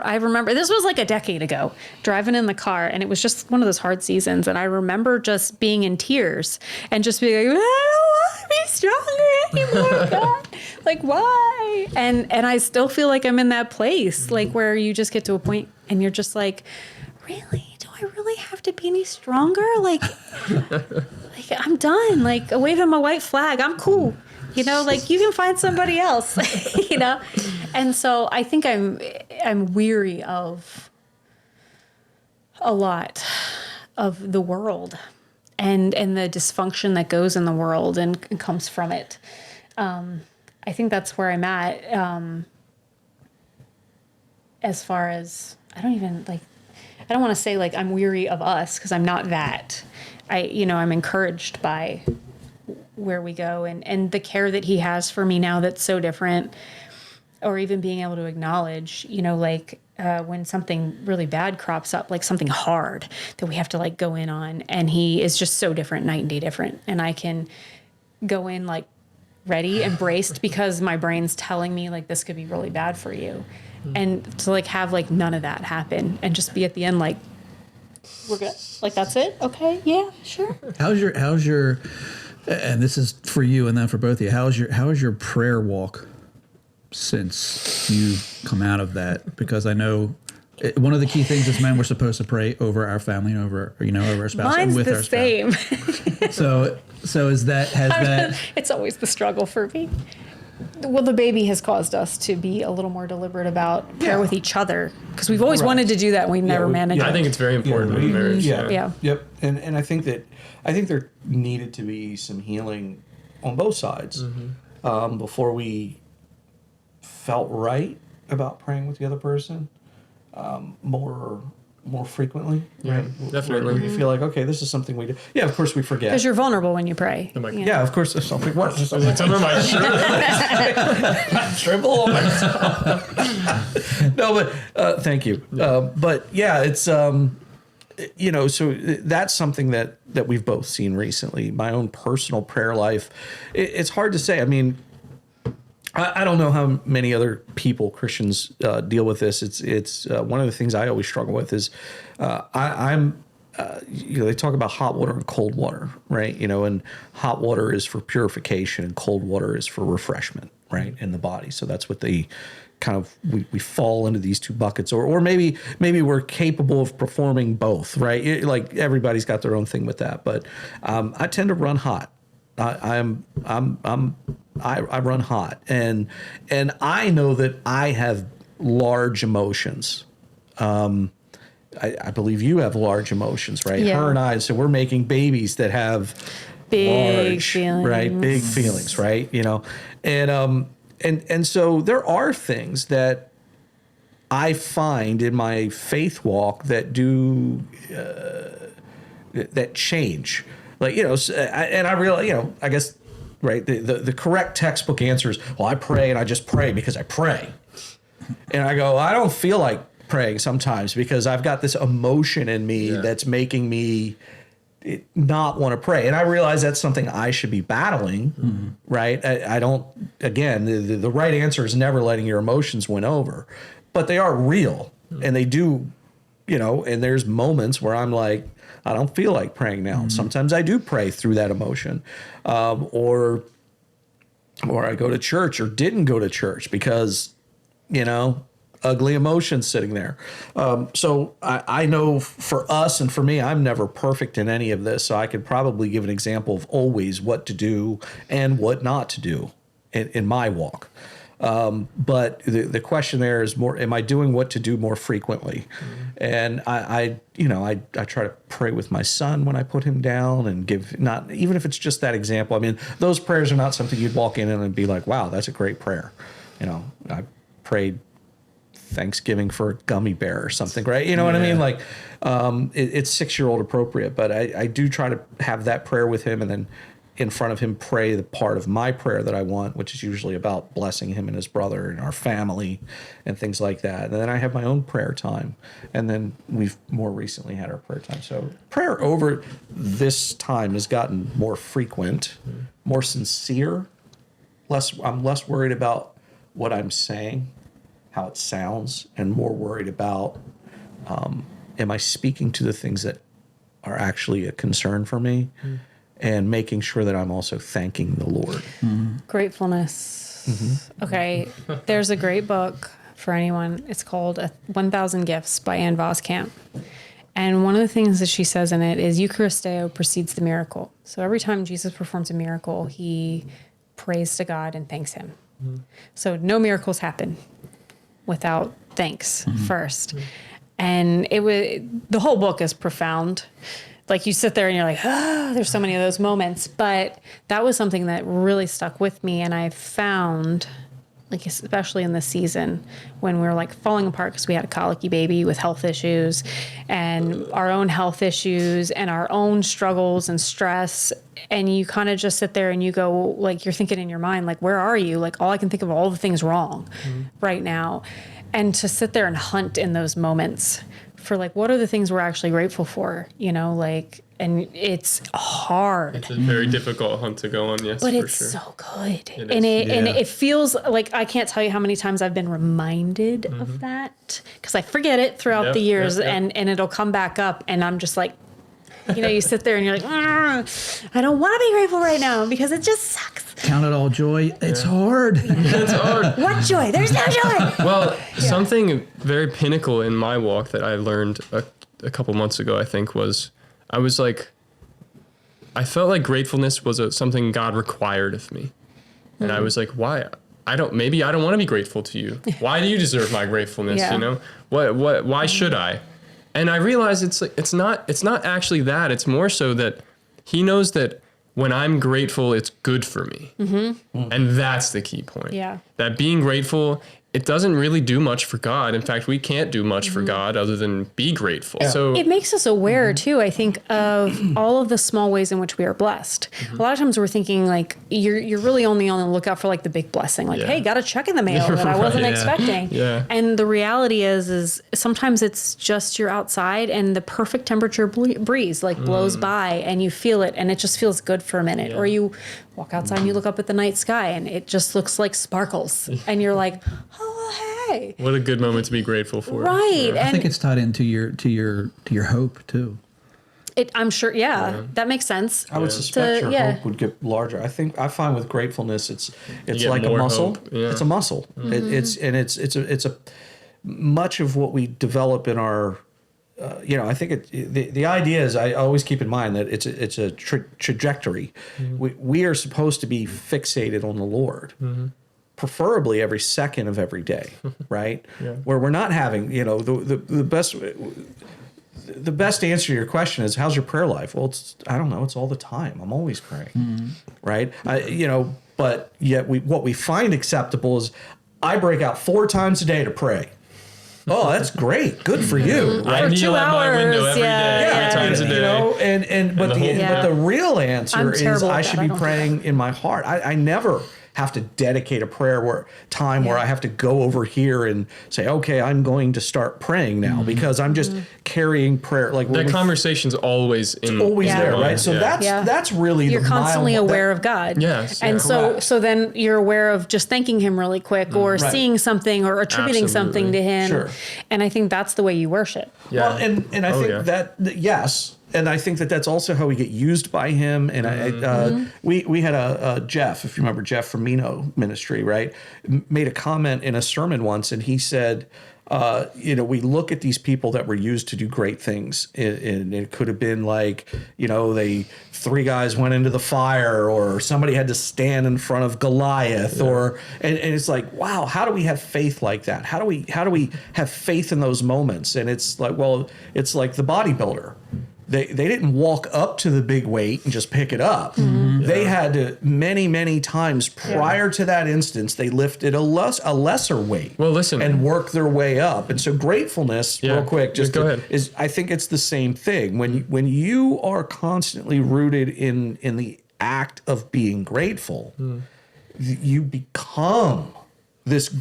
I remember this was like a decade ago, driving in the car, and it was just one of those hard seasons. And I remember just being in tears and just being like, I don't want to be stronger anymore, God. Like, why? And I still feel like I'm in that place, like where you just get to a point and you're just like, really? Do I really have to be any stronger? Like I'm done. Like, waving my white flag, I'm cool. You know, like you can find somebody else, you know? And so I think I'm weary of a lot of the world and the dysfunction that goes in the world and comes from it. I think that's where I'm at. As far as, I don't want to say like I'm weary of us because I'm not that. I'm encouraged by where we go and the care that he has for me now that's so different, or even being able to acknowledge, you know, like when something really bad crops up, like something hard that we have to like go in on, and he is just so different, night and day different, and I can go in like ready and braced because my brain's telling me like this could be really bad for you, and to like have like none of that happen and just be at the end like, we're good, like that's it, okay, yeah, sure. How's your and this is for you and then for both of you, how is your prayer walk since you come out of that? Because I know one of the key things is men, we're supposed to pray over our family and over our spouse and Mine's with the our spouse. same. So has that It's always the struggle for me. Well, the baby has caused us to be a little more deliberate about prayer with each other, because we've always wanted to do that and we've never managed. I think it's very important in marriage. Yeah. Yep. And I think there needed to be some healing on both sides before we felt right about praying with the other person more frequently. Yeah, right? definitely. Where you feel like, okay, this is something we do. Yeah, of course we forget. Because you're vulnerable when you pray. Yeah, of course there's something worse. It's under my shirt. Triple on myself. No, but thank you. But yeah, it's so that's something that we've both seen recently. My own personal prayer life. It's hard to say. I mean, I don't know how many other people, Christians, deal with this. It's one of the things I always struggle with is I'm they talk about hot water and cold water, right? And hot water is for purification and cold water is for refreshment, right, in the body. So that's what they kind of we fall into these two buckets, or maybe we're capable of performing both, right? Like everybody's got their own thing with that, but I tend to run hot. I run hot, and I know that I have large emotions. I believe you have large emotions, right? Yeah. Her and I, so we're making babies that have Big feelings. right? Big feelings, right? And so there are things that I find in my faith walk that do that change. Like, and I realize, I guess, right, the correct textbook answer is, well, I pray and I just pray because I pray. And I go, I don't feel like praying sometimes because I've got this emotion in me that's making me not want to pray. And I realize that's something I should be battling, right? I don't, again, the right answer is never letting your emotions win over. But they are real, and they do, and there's moments where I'm like, I don't feel like praying now. Sometimes I do pray through that emotion, or I go to church or didn't go to church because, ugly emotions sitting there. So I know for us and for me, I'm never perfect in any of this. So I could probably give an example of always what to do and what not to do in my walk. But the question there is more, am I doing what to do more frequently? And I try to pray with my son when I put him down and give, not even if it's just that example. I mean, those prayers are not something you'd walk in and be like, wow, that's a great prayer. I prayed Thanksgiving for a gummy bear or something, right? You know what I mean? Like, it's 6-year-old appropriate, but I do try to have that prayer with him and then in front of him pray the part of my prayer that I want, which is usually about blessing him and his brother and our family and things like that. And then I have my own prayer time. And then we've more recently had our prayer time. So prayer over this time has gotten more frequent, more sincere. I'm less worried about what I'm saying, how it sounds, and more worried about, am I speaking to the things that are actually a concern for me? And making sure that I'm also thanking the Lord. Gratefulness. Okay, there's a great book for anyone. It's called 1,000 Gifts by Ann Voskamp. And one of the things that she says in it is Eucharisteo precedes the miracle. So every time Jesus performs a miracle, he prays to God and thanks him. So no miracles happen without thanks first. And the whole book is profound. Like you sit there and you're like, there's so many of those moments. But that was something that really stuck with me. And I found, like, especially in this season when we were like falling apart because we had a colicky baby with health issues and our own health issues and our own struggles and stress. And you kind of just sit there and you go, like, you're thinking in your mind, like, where are you? Like, all I can think of all the things wrong right now. And to sit there and hunt in those moments for, like, what are the things we're actually grateful for, and it's hard. It's a very difficult hunt to go on, yes, but for it's sure. so good. And it feels like, I can't tell you how many times I've been reminded of that, because I forget it throughout the years, and it'll come back up, and I'm just like, you sit there and you're like, I don't want to be grateful right now because it just sucks. count it all joy. It's hard. It's hard. What joy? There's no joy. Well, something very pinnacle in my walk that I learned a couple months ago, I think, was I was like, I felt like gratefulness was something God required of me. And I was like, why? Maybe I don't want to be grateful to you. Why do you deserve my gratefulness? Yeah. You know, why should I? And I realized it's not actually that. It's more so that he knows that when I'm grateful, it's good for me. And that's the key point. Yeah. That being grateful, it doesn't really do much for God. In fact, we can't do much for God other than be grateful. Yeah. So it makes us aware too, I think, of all of the small ways in which we are blessed. A lot of times we're thinking like you're really only on the lookout for like the big blessing, like, hey, got a check in the mail that I wasn't expecting. Yeah. And the reality is sometimes it's just you're outside and the perfect temperature breeze like blows by and you feel it and it just feels good for a minute. Or you walk outside and you look up at the night sky and it just looks like sparkles and you're like, oh, hey. What a good moment to be grateful for. Right. I think it's tied into your hope too. I'm sure. Yeah, that makes sense. I would suspect your hope would get larger. I find with gratefulness, it's like a muscle. Yeah. It's a muscle. It's a much of what we develop in our. I think the idea is I always keep in mind that it's a trajectory. We are supposed to be fixated on the Lord, preferably every second of every day, right? Where we're not having the best answer to your question is how's your prayer life? Well, I don't know. It's all the time. I'm always praying, right? But yet what we find acceptable is I break out 4 times a day to pray. Oh, that's great. Good for you. Right? I kneel at my window every day, 3 times a day. But the real answer is I should be praying in my heart. I never have to dedicate a prayer time where I have to go over here and say, okay, I'm going to start praying now because I'm just carrying prayer. Like that conversation's always there, right? So that's really you're constantly aware of God. Yes, and so then you're aware of just thanking Him really quick, or seeing something, or attributing something to Him. Sure. And I think that's the way you worship. Yeah. Well, and I think that yes. And I think that's also how we get used by Him. And we had a Jeff, if you remember Jeff from Mino Ministry, right, made a comment in a sermon once, and he said, we look at these people that were used to do great things, and it could have been like, 3 guys went into the fire, or somebody had to stand in front of Goliath, and it's like, wow, how do we have faith like that? How do we have faith in those moments? And it's like, well, it's like the bodybuilder. They didn't walk up to the big weight and just pick it up. They had to many times prior to that instance, they lifted a lesser weight. Well, listen, and worked their way up. And so gratefulness, real quick, go ahead. is I think it's the same thing. When you are constantly rooted in the act of being grateful, you become this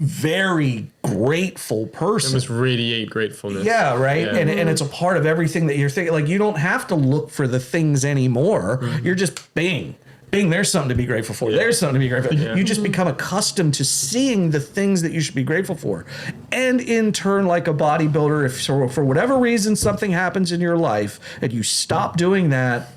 very grateful person. It must radiate gratefulness. Yeah, right. Yeah. And it's a part of everything that you're thinking. Like, you don't have to look for the things anymore. You're just bing, there's something to be grateful for. There's something to be grateful for. You just become accustomed to seeing the things that you should be grateful for. And in turn, like a bodybuilder, if for whatever reason something happens in your life and you stop doing that,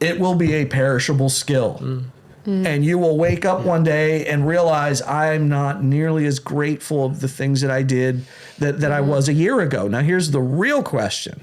it will be a perishable skill. And you will wake up one day and realize I'm not nearly as grateful of the things that I did that I was a year ago. Now, here's the real question.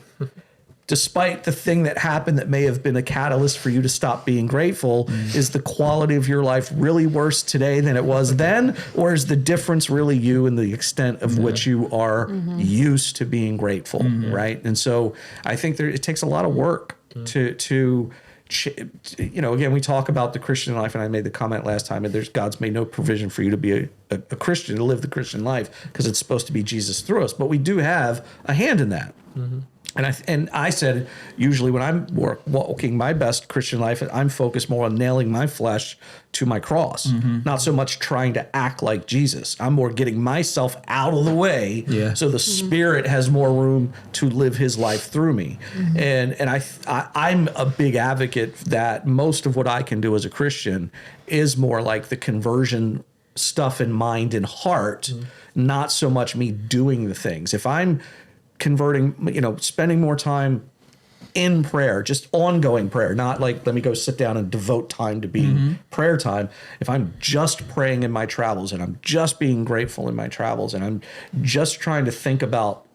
Despite the thing that happened that may have been a catalyst for you to stop being grateful, is the quality of your life really worse today than it was then? Or is the difference really you and the extent of which you are used to being grateful, right? And so I think it takes a lot of work to again, we talk about the Christian life, and I made the comment last time, and God's made no provision for you to be a Christian, to live the Christian life, because it's supposed to be Jesus through us. But we do have a hand in that. And I said, usually when I'm walking my best Christian life, I'm focused more on nailing my flesh to my cross, not so much trying to act like Jesus. I'm more getting myself out of the way so the Spirit has more room to live His life through me. And I'm a big advocate that most of what I can do as a Christian is more like the conversion stuff in mind and heart, not so much me doing the things. If I'm converting, spending more time in prayer, just ongoing prayer, not like, let me go sit down and devote time to being prayer time. If I'm just praying in my travels and I'm just being grateful in my travels and I'm just trying to think about,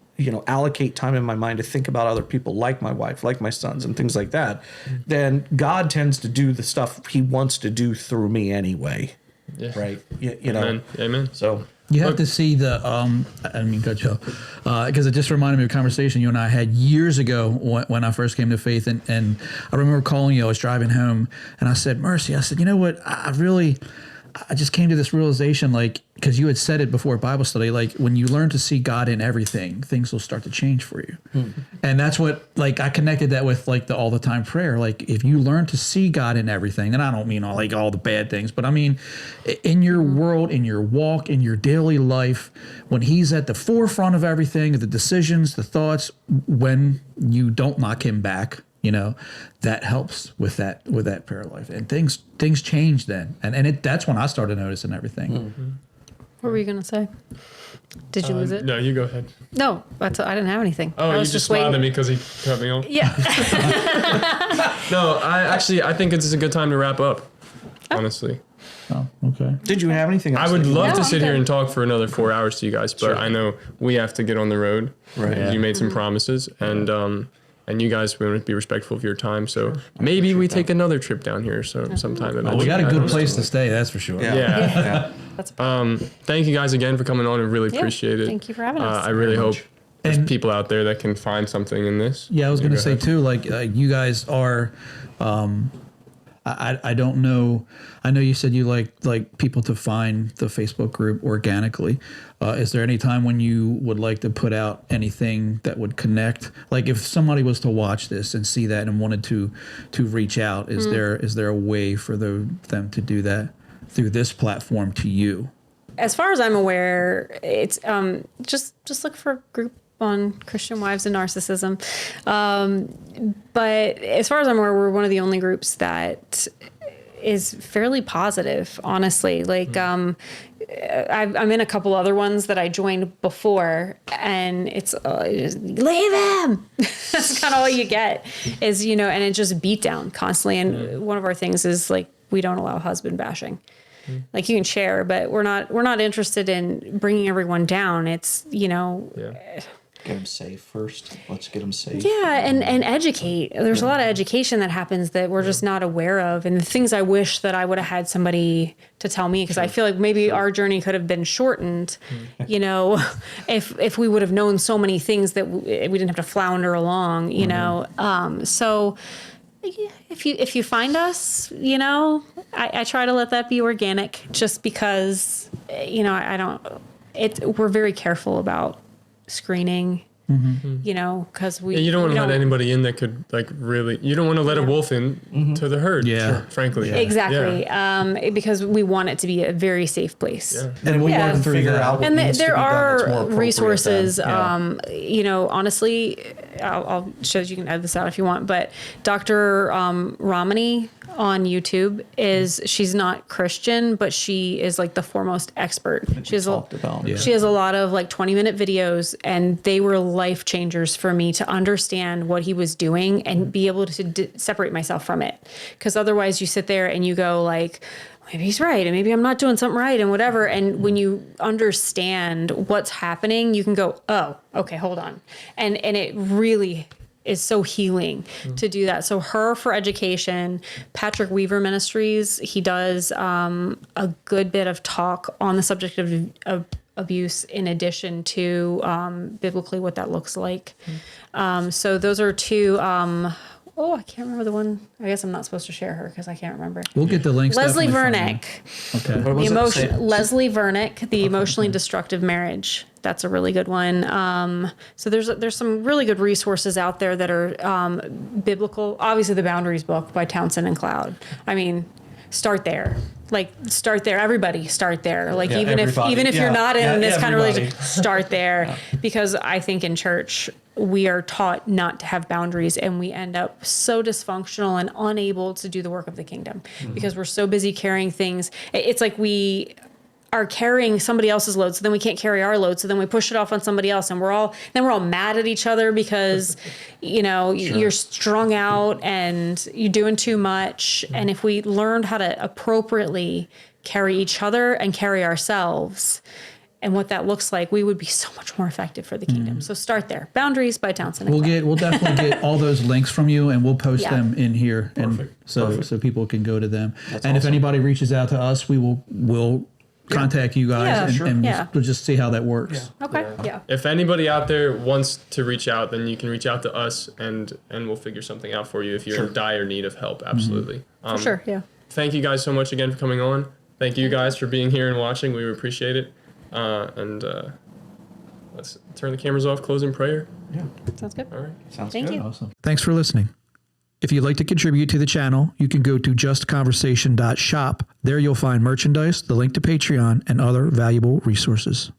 allocate time in my mind to think about other people like my wife, like my sons and things like that, then God tends to do the stuff he wants to do through me anyway. Yeah. Right. Amen. So you have to see the, I didn't mean to cut you off, because it just reminded me of a conversation you and I had years ago when I first came to faith. And I remember calling you, I was driving home and I said, Mercy, I said, you know what, I just came to this realization, like, because you had said it before Bible study, like when you learn to see God in everything, things will start to change for you. And that's what, like, I connected that with like the all the time prayer. Like if you learn to see God in everything, and I don't mean all the bad things, but I mean in your world, in your walk, in your daily life, when he's at the forefront of everything, the decisions, the thoughts, when you don't knock him back, that helps with that prayer life, and things change then, and that's when I started noticing everything. What were you gonna say? Did you lose it? No, you go ahead. No, I didn't have anything. Oh, I you was just smiled at me because he cut me off. Yeah. No, I think it's a good time to wrap up. Honestly. Oh, okay. did you have anything else? I would love No, to sit I'm here good. and talk for another 4 hours to you guys, but Sure. I know we have to get on the road. Right. You made some promises, and you guys want to be respectful of your time. So maybe we take another trip down here. So sometime. Oh, we got a eventually. good place to stay, that's for sure. Yeah. That's Thank you guys again for coming on. I really appreciate it. Thank you for having us. I really hope there's And- people out there that can find something in this. Yeah, I was going to Go say ahead. too, like you guys are, I don't know. I know you said you like people to find the Facebook group organically. Is there any time when you would like to put out anything that would connect? Like if somebody was to watch this and see that and wanted to reach out, is there a way for them to do that through this platform to you? As far as I'm aware, it's just look for a group on Christian wives and narcissism. But as far as I'm aware, we're one of the only groups that is fairly positive, honestly. Like, I'm in a couple other ones that I joined before, and it's just, leave him. That's kind of all you get is, and it just beat down constantly. And one of our things is like, we don't allow husband bashing. Like you can share, but we're not interested in bringing everyone down. It's, Get them safe first. Let's get them safe. Yeah, and educate. There's a lot of education that happens that we're just not aware of, and the things I wish that I would have had somebody to tell me, because I feel like maybe our journey could have been shortened, if we would have known so many things that we didn't have to flounder along, So if you find us, I try to let that be organic, just because we're very careful about screening, because You don't want to let anybody in that could you don't want to let a wolf in to the herd. Yeah. Frankly. Exactly. Yeah. Because we want it to be a very safe place. Yeah. And we Yeah. want to figure out what And needs to there be done that's more are appropriate resources, then. honestly, I'll show you can add this out if you want, but Dr. Ramani on YouTube she's not Christian, but she is like the foremost expert. She has she has a lot of 20-minute videos, and they were life changers for me to understand what he was doing and be able to separate myself from it. Because otherwise you sit there and you go maybe he's right, and maybe I'm not doing something right, and whatever. And when you understand what's happening, you can go, oh, okay, hold on. And it really is so healing to do that. So her for education, Patrick Weaver Ministries, he does a good bit of talk on the subject of abuse in addition to biblically what that looks like. So those are two. I can't remember the one. I guess I'm not supposed to share her because I can't remember. We'll get the links. Leslie definitely from you. Vernick. Okay. Leslie Vernick, The Emotionally Destructive Marriage. That's a really good one. So there's some really good resources out there that are biblical. Obviously, the Boundaries book by Townsend and Cloud. I mean, start there. Start there. Everybody start there. Even if you're not in this kind of religion, start there. Because I think in church we are taught not to have boundaries, and we end up so dysfunctional and unable to do the work of the kingdom because we're so busy carrying things. It's like are carrying somebody else's load, so then we can't carry our load, so then we push it off on somebody else, and we're all mad at each other because you're strung out and you're doing too much. And if we learned how to appropriately carry each other and carry ourselves and what that looks like, we would be so much more effective for the kingdom. So start there. Boundaries by Townsend. We'll definitely get all those links from you, and we'll post them in here, Perfect. and so people can go to them. And if anybody reaches out to us, we'll contact you guys, and we'll just see how that works. Okay. Yeah. If anybody out there wants to reach out, then you can reach out to us, and we'll figure something out for you if you're in dire need of help. Absolutely. For sure. Yeah. Thank you guys so much again for coming on. Thank you guys for being here and watching. We appreciate it. Let's turn the cameras off, close in prayer. Yeah. Sounds good. All right. Sounds Thank good. you. Awesome. Thanks for listening. If you'd like to contribute to the channel, you can go to justconversation.shop. There you'll find merchandise, the link to Patreon, and other valuable resources.